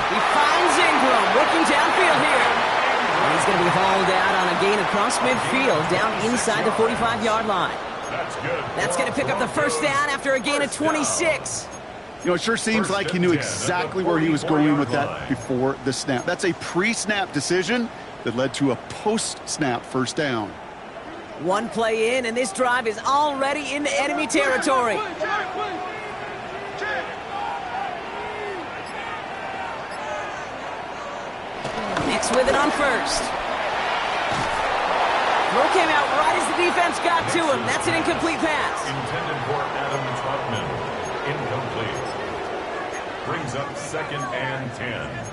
He finds Ingram working downfield here. And he's going to be hauled out on a gain across midfield down inside the 45-yard line. That's good. That's going to pick up the 1st down after a gain of 26. You know, it sure seems like he knew exactly where he was going with that before the snap. That's a pre-snap decision that led to a post-snap 1st down. One play in, and this drive is already into enemy territory. Nix with it on 1st. Throw came out right as the defense got to him. That's an incomplete pass. Intended for Adam Trotman. Incomplete. Brings up 2nd and 10.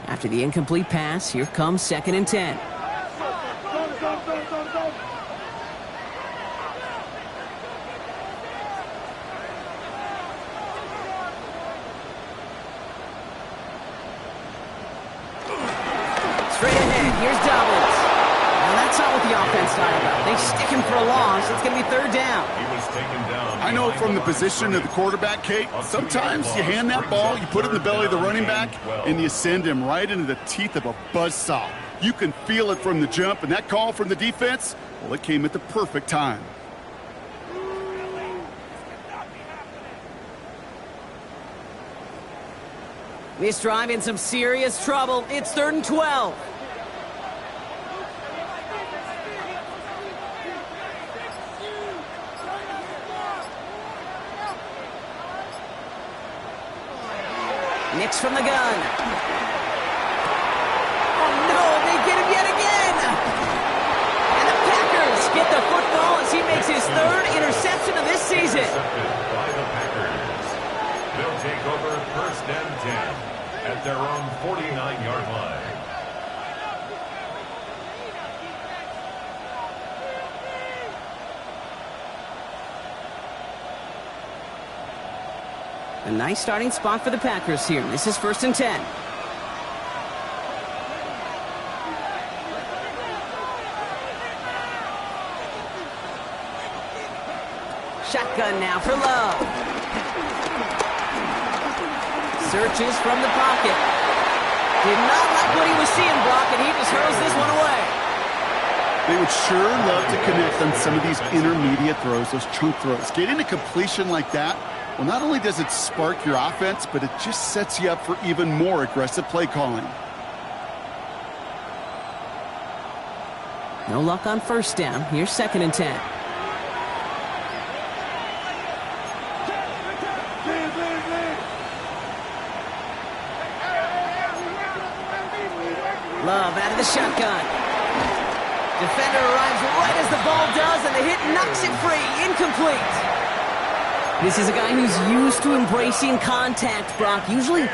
After the incomplete pass, here comes 2nd and 10. Straight ahead, here's Dobbins. Now that's not what the offense thought about. They stick him for a loss. It's going to be 3rd down. He was taken down. I know from the position of the quarterback, Kate, sometimes you hand that ball, you put it in the belly of the running back, and you send him right into the teeth of a buzzsaw. You can feel it from the jump, and that call from the defense, well, it came at the perfect time. This drive in some serious trouble. It's 3rd and 12. Nix from the gun. Oh, no, they get him yet again. And the Packers get the football as he makes his third interception of this season. Intercepted by the Packers. They'll take over first and 10 at their own 49-yard line. A nice starting spot for the Packers here. This is first and 10. Shotgun now for Love. Searches from the pocket. Did not like what he was seeing, Brock, and he just hurls this one away. They would sure love to connect on some of these intermediate throws, those chunk throws. Getting a completion like that, well, not only does it spark your offense, but it just sets you up for even more aggressive play calling. No luck on first down. Here's second and 10. Love out of the shotgun. Defender arrives right as the ball does, and the hit knocks it free. Incomplete. This is a guy who's used to embracing contact, Brock. Usually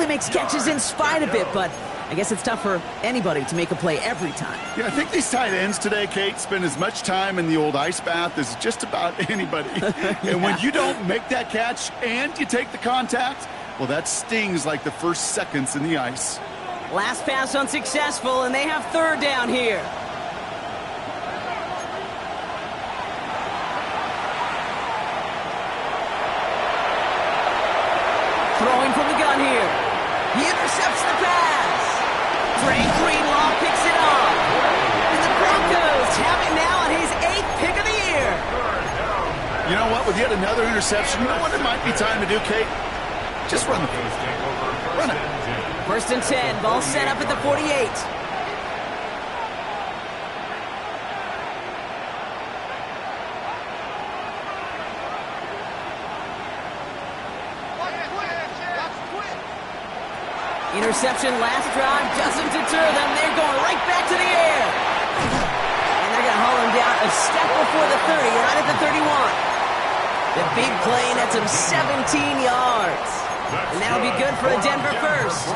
makes catches in spite of it, but I guess it's tough for anybody to make a play every time. Yeah, I think these tight ends today, Kate, spend as much time in the old ice bath as just about anybody. Yeah. And when you don't make that catch and you take the contact, well, that stings like the first seconds in the ice. Last pass unsuccessful, and they have third down here. Throwing from the gun here. He intercepts the pass. Drake Greenlaw picks it off. And the Broncos have it now on his 8th pick of the year. You know what? With yet another interception, you know what it might be time to do, Kate? Just run the ball. Run it. First and 10. Ball set up at the 48. Interception last drive doesn't deter them. They're going right back to the air. And they're going to haul him down a step before the 30, right at the 31. The big play nets him 17 yards. And that'll be good for a Denver first.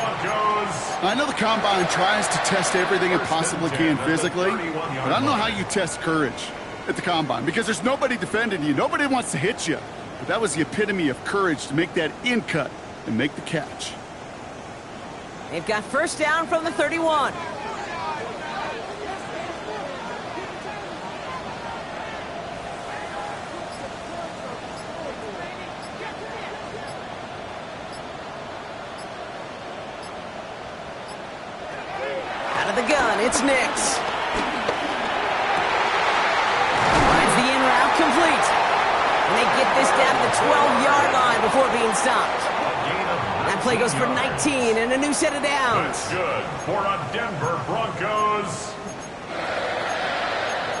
I know the Combine tries to test everything it possibly can physically, but I don't know how you test courage at the Combine because there's nobody defending you. Nobody wants to hit you. But that was the epitome of courage to make that in cut and make the catch. They've got first down from the 31. Out of the gun, it's Nix. Finds the in route complete. And they get this down to the 12-yard line before being stopped. That play goes for 19 and a new set of downs. That's good for a Denver Broncos.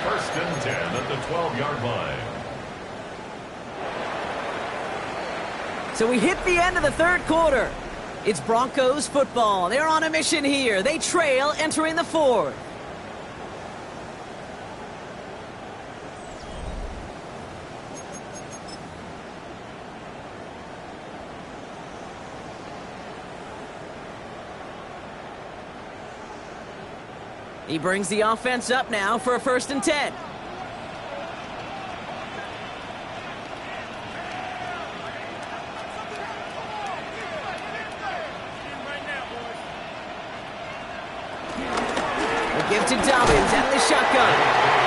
First and 10 at the 12-yard line. So we hit the end of the third quarter. It's Broncos football. They're on a mission here. They trail entering the fourth. He brings the offense up now for a first and 10. They give to Dobbins out of the shotgun.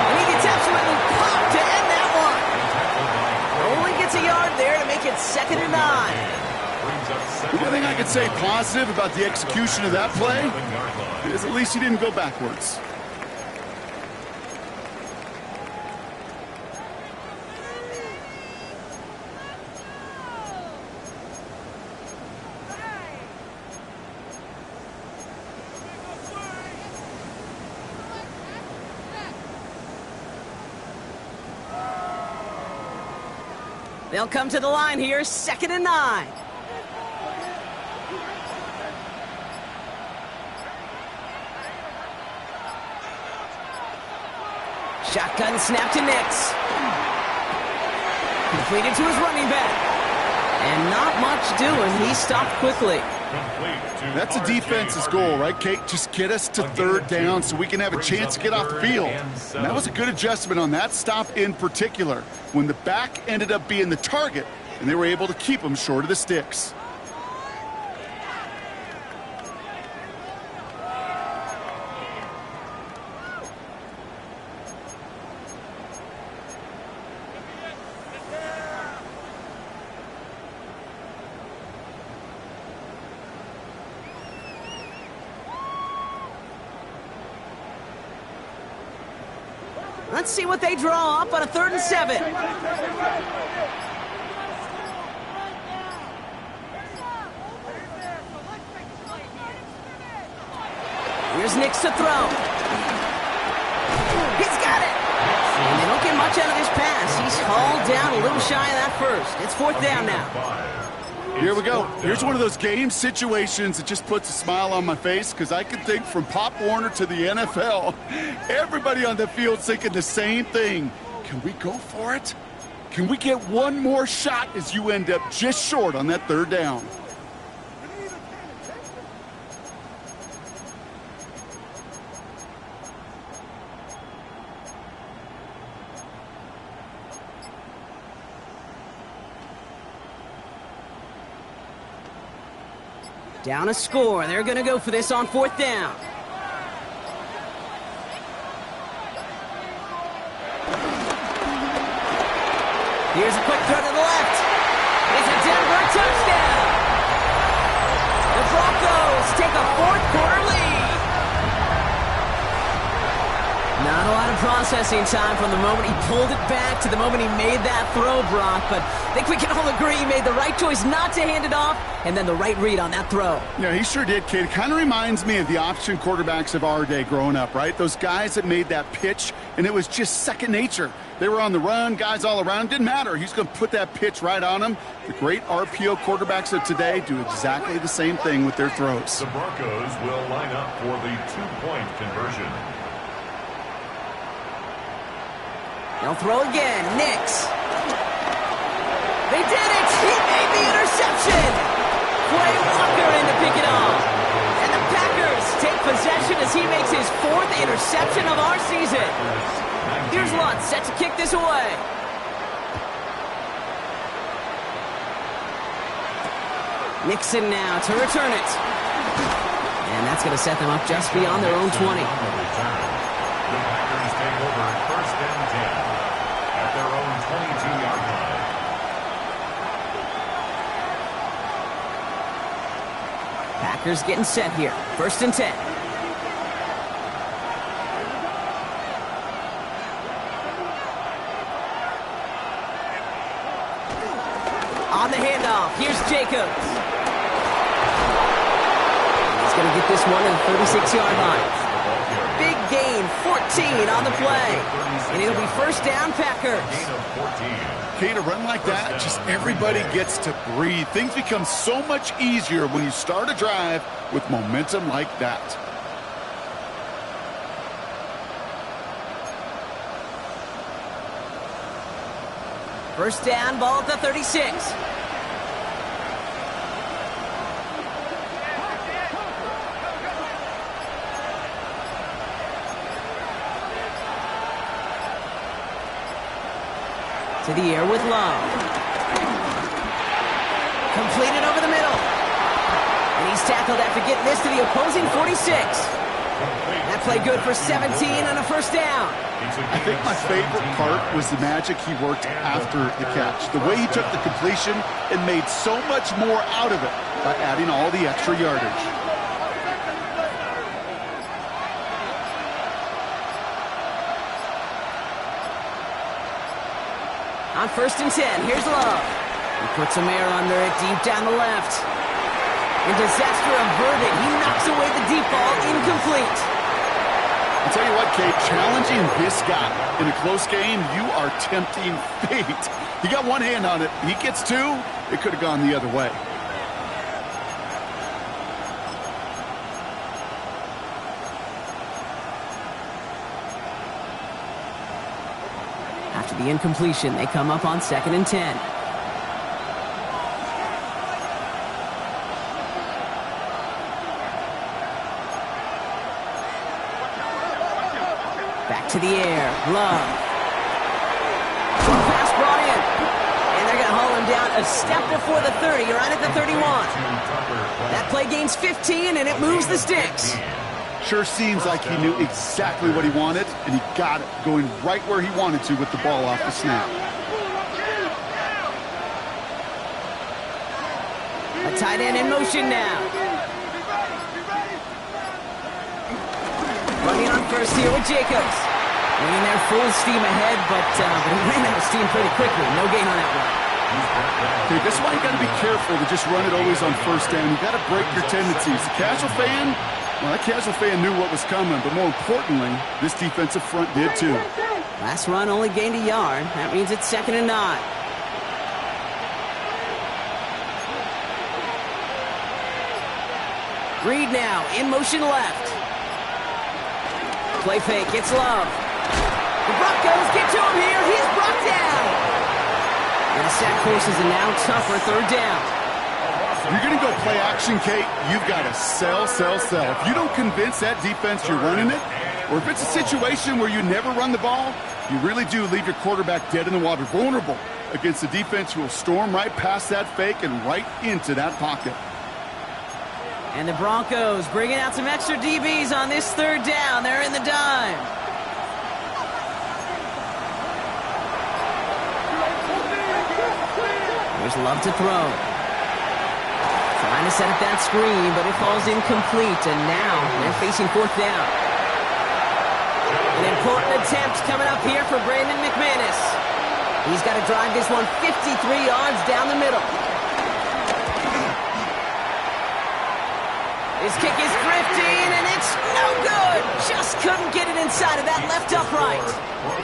And he gets absolutely popped to end that one. Only gets a yard there to make it second and 9. The one thing I could say positive about the execution of that play is at least he didn't go backwards. They'll come to the line here, second and 9. Shotgun snap to Nix. Completed to his running back. And not much doing. He stopped quickly. That's a defense's goal, right, Kate? Just get us to third down so we can have a chance to get off the field. And that was a good adjustment on that stop in particular, when the back ended up being the target, and they were able to keep him short of the sticks. Let's see what they draw up on a 3rd and 7. Here's Nix to throw. He's got it. And they don't get much out of this pass. He's hauled down a little shy of that first. It's 4th down now. Here we go. Here's one of those game situations that just puts a smile on my face, because I can think from Pop Warner to the NFL, everybody on the field thinking the same thing. Can we go for it? Can we get one more shot as you end up just short on that 3rd down? Down a score. They're going to go for this on 4th down. Here's a quick throw to the left. It's a Denver touchdown. The Broncos take a 4th quarter lead. Not a lot of processing time from the moment he pulled it back to the moment he made that throw, Brock. But I think we can all agree he made the right choice not to hand it off, and then the right read on that throw. Yeah, he sure did, kid. It kind of reminds me of the option quarterbacks of our day growing up, right? Those guys that made that pitch, and it was just second nature. They were on the run, guys all around. Didn't matter. He's going to put that pitch right on them. The great RPO quarterbacks of today do exactly the same thing with their throws. The Broncos will line up for the 2-point conversion. They'll throw again. Nix. They did it! He made the interception! Quay Walker in to pick it off. And the Packers take possession as he makes his 4th interception of our season. Here's Lutz set to kick this away. Nixon now to return it. And that's going to set them up just beyond their own 20. The Packers take over 1st and 10 at their own 22-yard line. Packers getting set here. 1st and 10. On the handoff, here's Jacobs. He's going to get this one at the 36-yard line. Big gain, 14 on the play. And it'll be 1st down, Packers. Kate, a run like that, just everybody gets to breathe. Things become so much easier when you start a drive with momentum like that. First down, ball at the 36. To the air with Love. Completed over the middle. And he's tackled after getting this to the opposing 46. That play good for 17 and a 1st down. I think my favorite part was the magic he worked after the catch. The way he took the completion and made so much more out of it by adding all the extra yardage. On 1st and 10, here's Love. He puts some air under it deep down the left. And disaster averted. He knocks away the deep ball, incomplete. I'll tell you what, Kate, challenging this guy in a close game, you are tempting fate. He got one hand on it. He gets two. It could have gone the other way. After the incompletion, they come up on 2nd and 10. Back to the air. Love. Pass brought in. And they're going to haul him down a step before the 30, right at the 31. That play gains 15, and it moves the sticks. Sure seems like he knew exactly what he wanted, and he got it, going right where he wanted to with the ball off the snap. A tight end in motion now. Running on first here with Jacobs. Running there full steam ahead, but he ran out of steam pretty quickly. No gain on that one. Okay, that's why you got to be careful to just run it always on first down. You got to break your tendencies. The casual fan, well, that casual fan knew what was coming, but more importantly, this defensive front did too. Last run only gained a yard. That means it's 2nd and 9. Reed now in motion left. Play fake, it's Love. The Broncos get to him here. He's brought down. And the sack forces a now tougher 3rd down. If you're going to go play action, Kate, you've got to sell. If you don't convince that defense you're running it, or if it's a situation where you never run the ball, you really do leave your quarterback dead in the water, vulnerable against a defense who will storm right past that fake and right into that pocket. And the Broncos bringing out some extra DBs on this 3rd down. They're in the dime. There's Love to throw. Trying to set up that screen, but it falls incomplete, and now they're facing 4th down. An important attempt coming up here for Brandon McManus. He's got to drive this one 53 yards down the middle. His kick is drifting, and it's no good. Just couldn't get it inside of that left upright.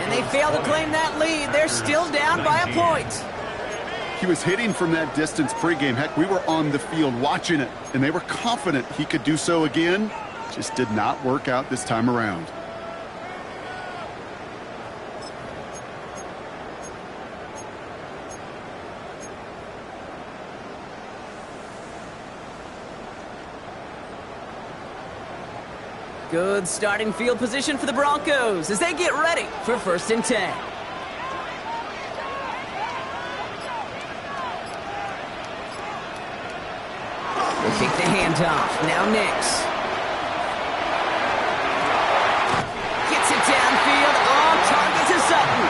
And they fail to claim that lead. They're still down by a point. He was hitting from that distance pregame. Heck, we were on the field watching it, and they were confident he could do so again. Just did not work out this time around. Good starting field position for the Broncos as they get ready for 1st and 10. We'll take the handoff. Now Nix. Gets it downfield. On target to Sutton.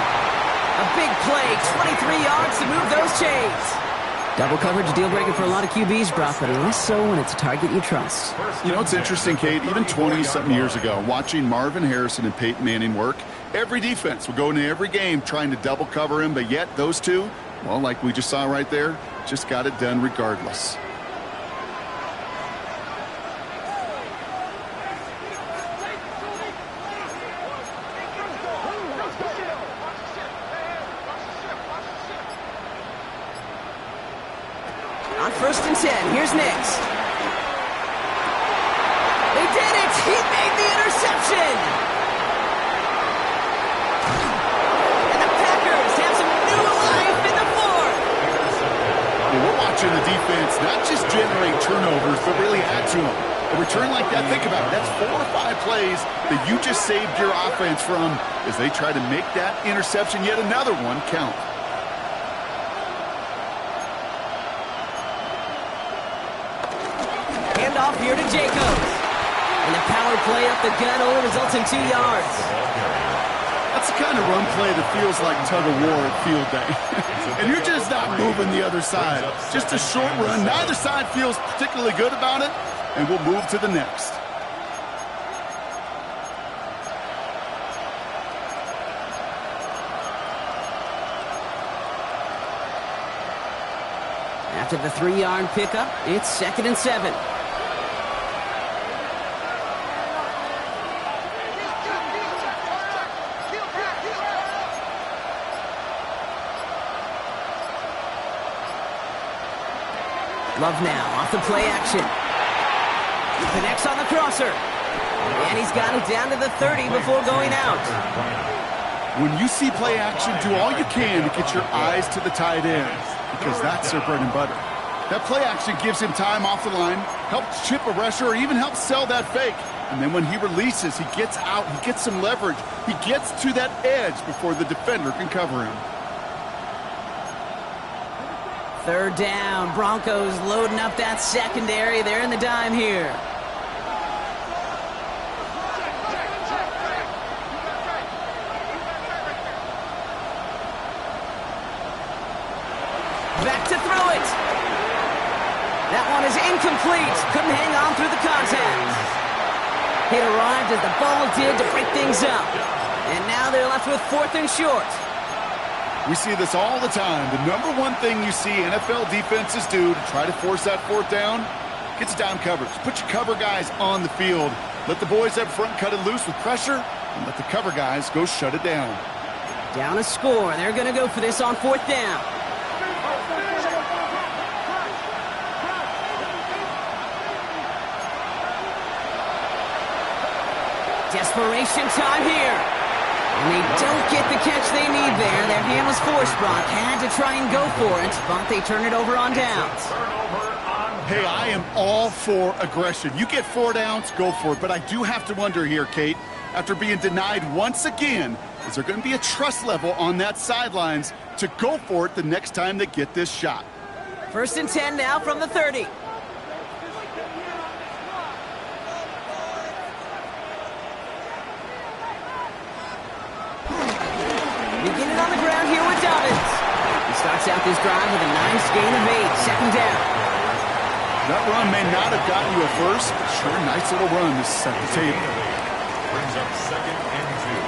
A big play. 23 yards to move those chains. Double coverage deal breaker for a lot of QBs, Brock, but less so when it's a target you trust. You know, it's interesting, Kate, even 20-something years ago, watching Marvin Harrison and Peyton Manning work, every defense would go into every game trying to double cover him, but yet those two, well, like we just saw right there, just got it done regardless. On 1st and 10, here's Nix. They did it! He made the interception! And the Packers have some new life in the 4th. Well, we're watching the defense not just generate turnovers, but really add to them. A return like that, think about it, that's 4 or 5 plays that you just saved your offense from as they try to make that interception, yet another one, count. Off here to Jacobs. And the power play up the gut only results in 2 yards. That's the kind of run play that feels like tug-of-war at field day. And you're just not moving the other side. Just a short run. Neither side feels particularly good about it, and we'll move to the next. After the 3-yard pickup, it's 2nd and 7. Love now, off the play action. Connects on the crosser. And he's got it down to the 30 before going out. When you see play action, do all you can to get your eyes to the tight end, because that's their bread and butter. That play action gives him time off the line, helps chip a rusher, or even helps sell that fake. And then when he releases, he gets out, he gets some leverage. He gets to that edge before the defender can cover him. Third down, Broncos loading up that secondary. They're in the dime here. Back to throw it. That one is incomplete. Couldn't hang on through the contact. It arrived as the ball did to break things up. And now they're left with 4th and short. We see this all the time. The number one thing you see NFL defenses do to try to force that 4th down, get down coverage. Put your cover guys on the field. Let the boys up front cut it loose with pressure, and let the cover guys go shut it down. Down a score. They're going to go for this on 4th down. Desperation time here. And they don't get the catch they need there. Their hand was forced, Brock. Had to try and go for it, but they turn it over on downs. Hey, I am all for aggression. You get 4 downs, go for it. But I do have to wonder here, Kate, after being denied once again, is there going to be a trust level on that sidelines to go for it the next time they get this shot? 1st and 10 now from the 30. Beginning on the ground here with Dobbins. He starts out this drive with a nice gain of 8. 2nd down. That run may not have gotten you a first, but sure, nice little run to set the table. Brings up 2nd and 2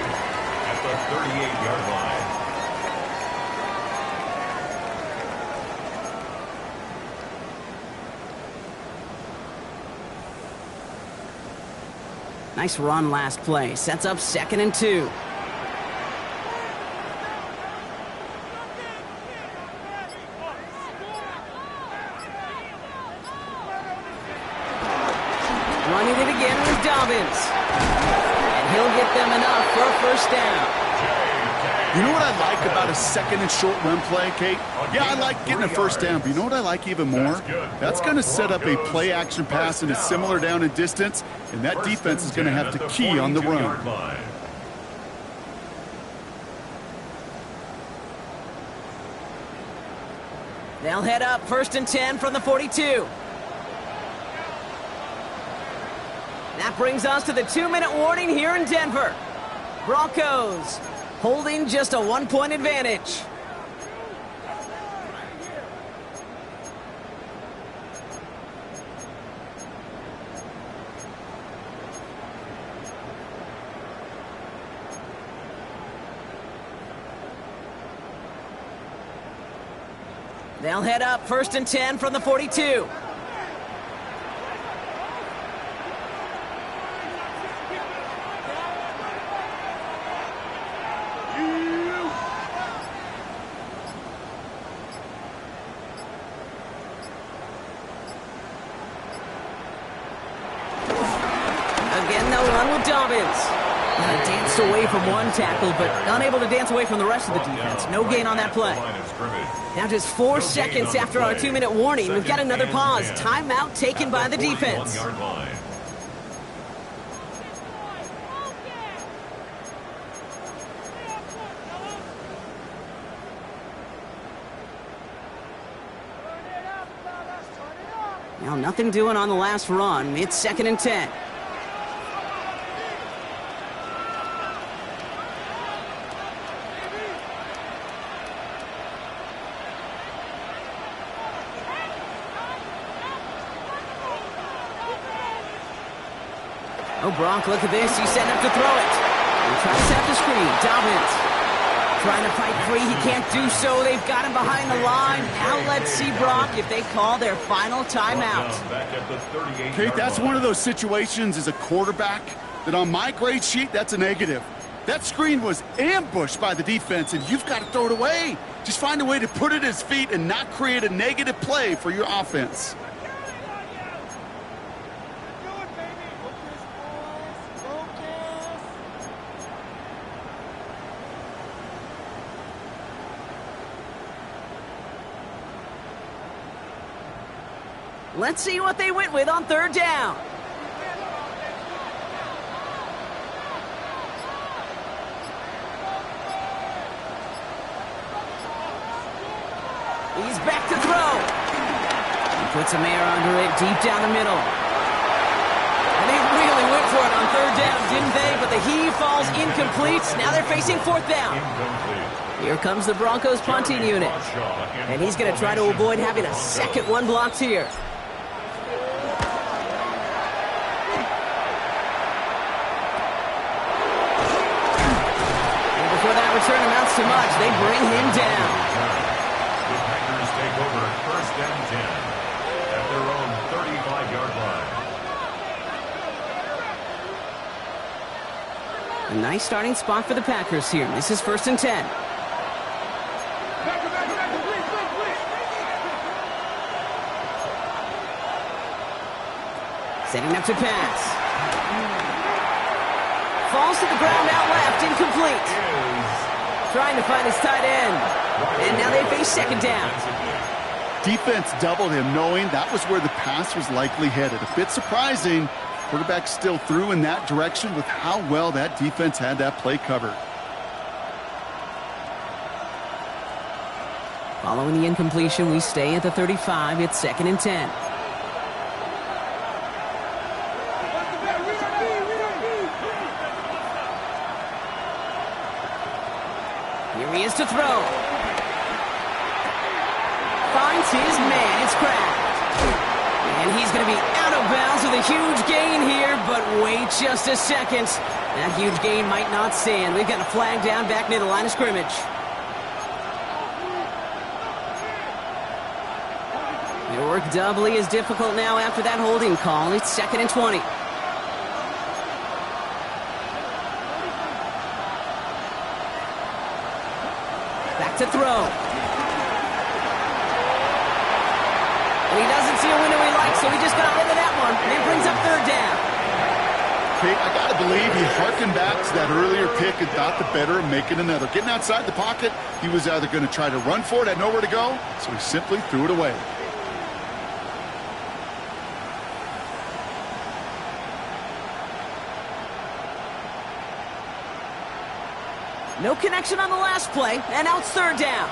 at the 38-yard line. Nice run last play. Sets up 2nd and 2. Running it again with Dobbins. And he'll get them enough for a 1st down. You know what I like about a 2nd and short run play, Kate? Yeah, I like getting a 1st down, but you know what I like even more? That's going to set up a play action pass in a similar down and distance, and that defense is going to have to key on the run. They'll head up 1st and 10 from the 42. That brings us to the 2-minute warning here in Denver. Broncos holding just a 1-point advantage. They'll head up 1st and 10 from the 42. Again, they'll run with Dobbins. Danced away from one tackle, but unable to dance away from the rest of the defense. No gain on that play. Now just 4 seconds after our 2-minute warning, we've got another pause. Timeout taken by the defense. Now nothing doing on the last run. It's 2nd and 10. Oh, Brock, look at this. He's setting up to throw it. He tries to set the screen. Dobbins trying to fight free. He can't do so. They've got him behind the line. Now let's see, Brock, if they call their final timeout. Kate, that's one of those situations as a quarterback that on my grade sheet, that's a negative. That screen was ambushed by the defense, and you've got to throw it away. Just find a way to put it at his feet and not create a negative play for your offense. Let's see what they went with on third down. He's back to throw. He puts some air under it deep down the middle. And they really went for it on third down, didn't they? But the heave falls incomplete. Now they're facing fourth down. Here comes the Broncos punting unit. And he's going to try to avoid having a second one blocked here. And before that return amounts to much, they bring him down. The Packers take over first and 10 at their own 35-yard line. A nice starting spot for the Packers here. This is first and 10. Setting up to pass. Falls to the ground out left, incomplete. Trying to find his tight end. And now they face second down. Defense doubled him, knowing that was where the pass was likely headed. A bit surprising. Quarterback still threw in that direction with how well that defense had that play covered. Following the incompletion, we stay at the 35. It's second and 10. Here he is to throw. Finds his man. It's Kraft. And he's going to be out of bounds with a huge gain here, but wait just a second. That huge gain might not stand. We've got a flag down back near the line of scrimmage. Their work doubly is difficult now after that holding call. It's second and 20. Back to throw. And he doesn't see a window he likes, so he just got rid of that one. And it brings up third down. Hey, I got to believe he harkened back to that earlier pick and thought the better of making another. Getting outside the pocket, he was either going to try to run for it, had nowhere to go, so he simply threw it away. No connection on the last play, and now it's third down.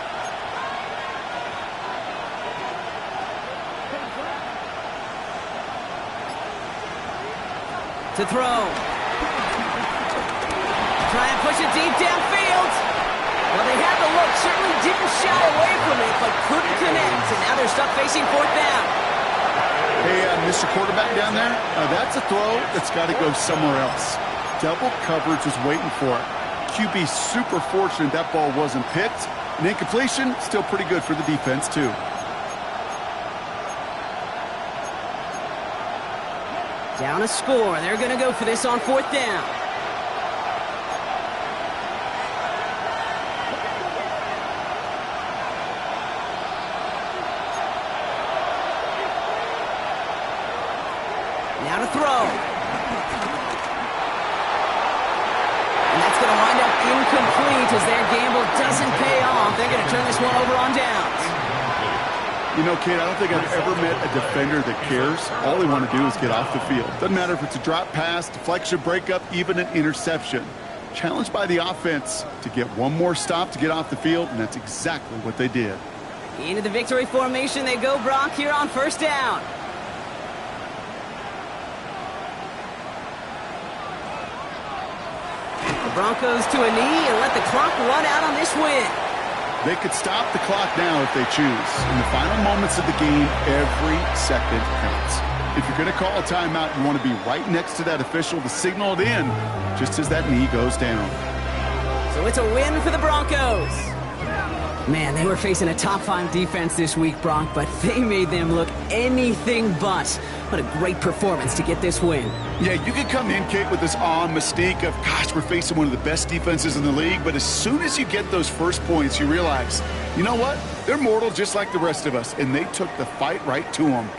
To throw. Try and push it deep downfield. Well, they had the look, certainly didn't shy away from it, but couldn't connect, and now they're stuck facing fourth down. Hey, Mr. Quarterback down there, that's a throw that's got to go somewhere else. Double coverage was waiting for it. QB super fortunate that ball wasn't picked. An incompletion, still pretty good for the defense, too. Down a score. They're going to go for this on fourth down. Now to throw. Going to wind up incomplete as their gamble doesn't pay off. They're going to turn this one over on downs. You know, Kate, I don't think I've ever met a defender that cares. All they want to do is get off the field. Doesn't matter if it's a drop pass, deflection, breakup, even an interception. Challenged by the offense to get one more stop to get off the field, and that's exactly what they did. Into the victory formation they go, Brock, here on first down. Broncos to a knee and let the clock run out on this win. They could stop the clock now if they choose. In the final moments of the game, every second counts. If you're going to call a timeout, you want to be right next to that official to signal it in just as that knee goes down. So it's a win for the Broncos. Man, they were facing a top-5 defense this week, Brock, but they made them look anything but. What a great performance to get this win. Yeah, you could come in, Kate, with this awe and mystique of, gosh, we're facing one of the best defenses in the league, but as soon as you get those first points, you realize, you know what? They're mortal just like the rest of us, and they took the fight right to them.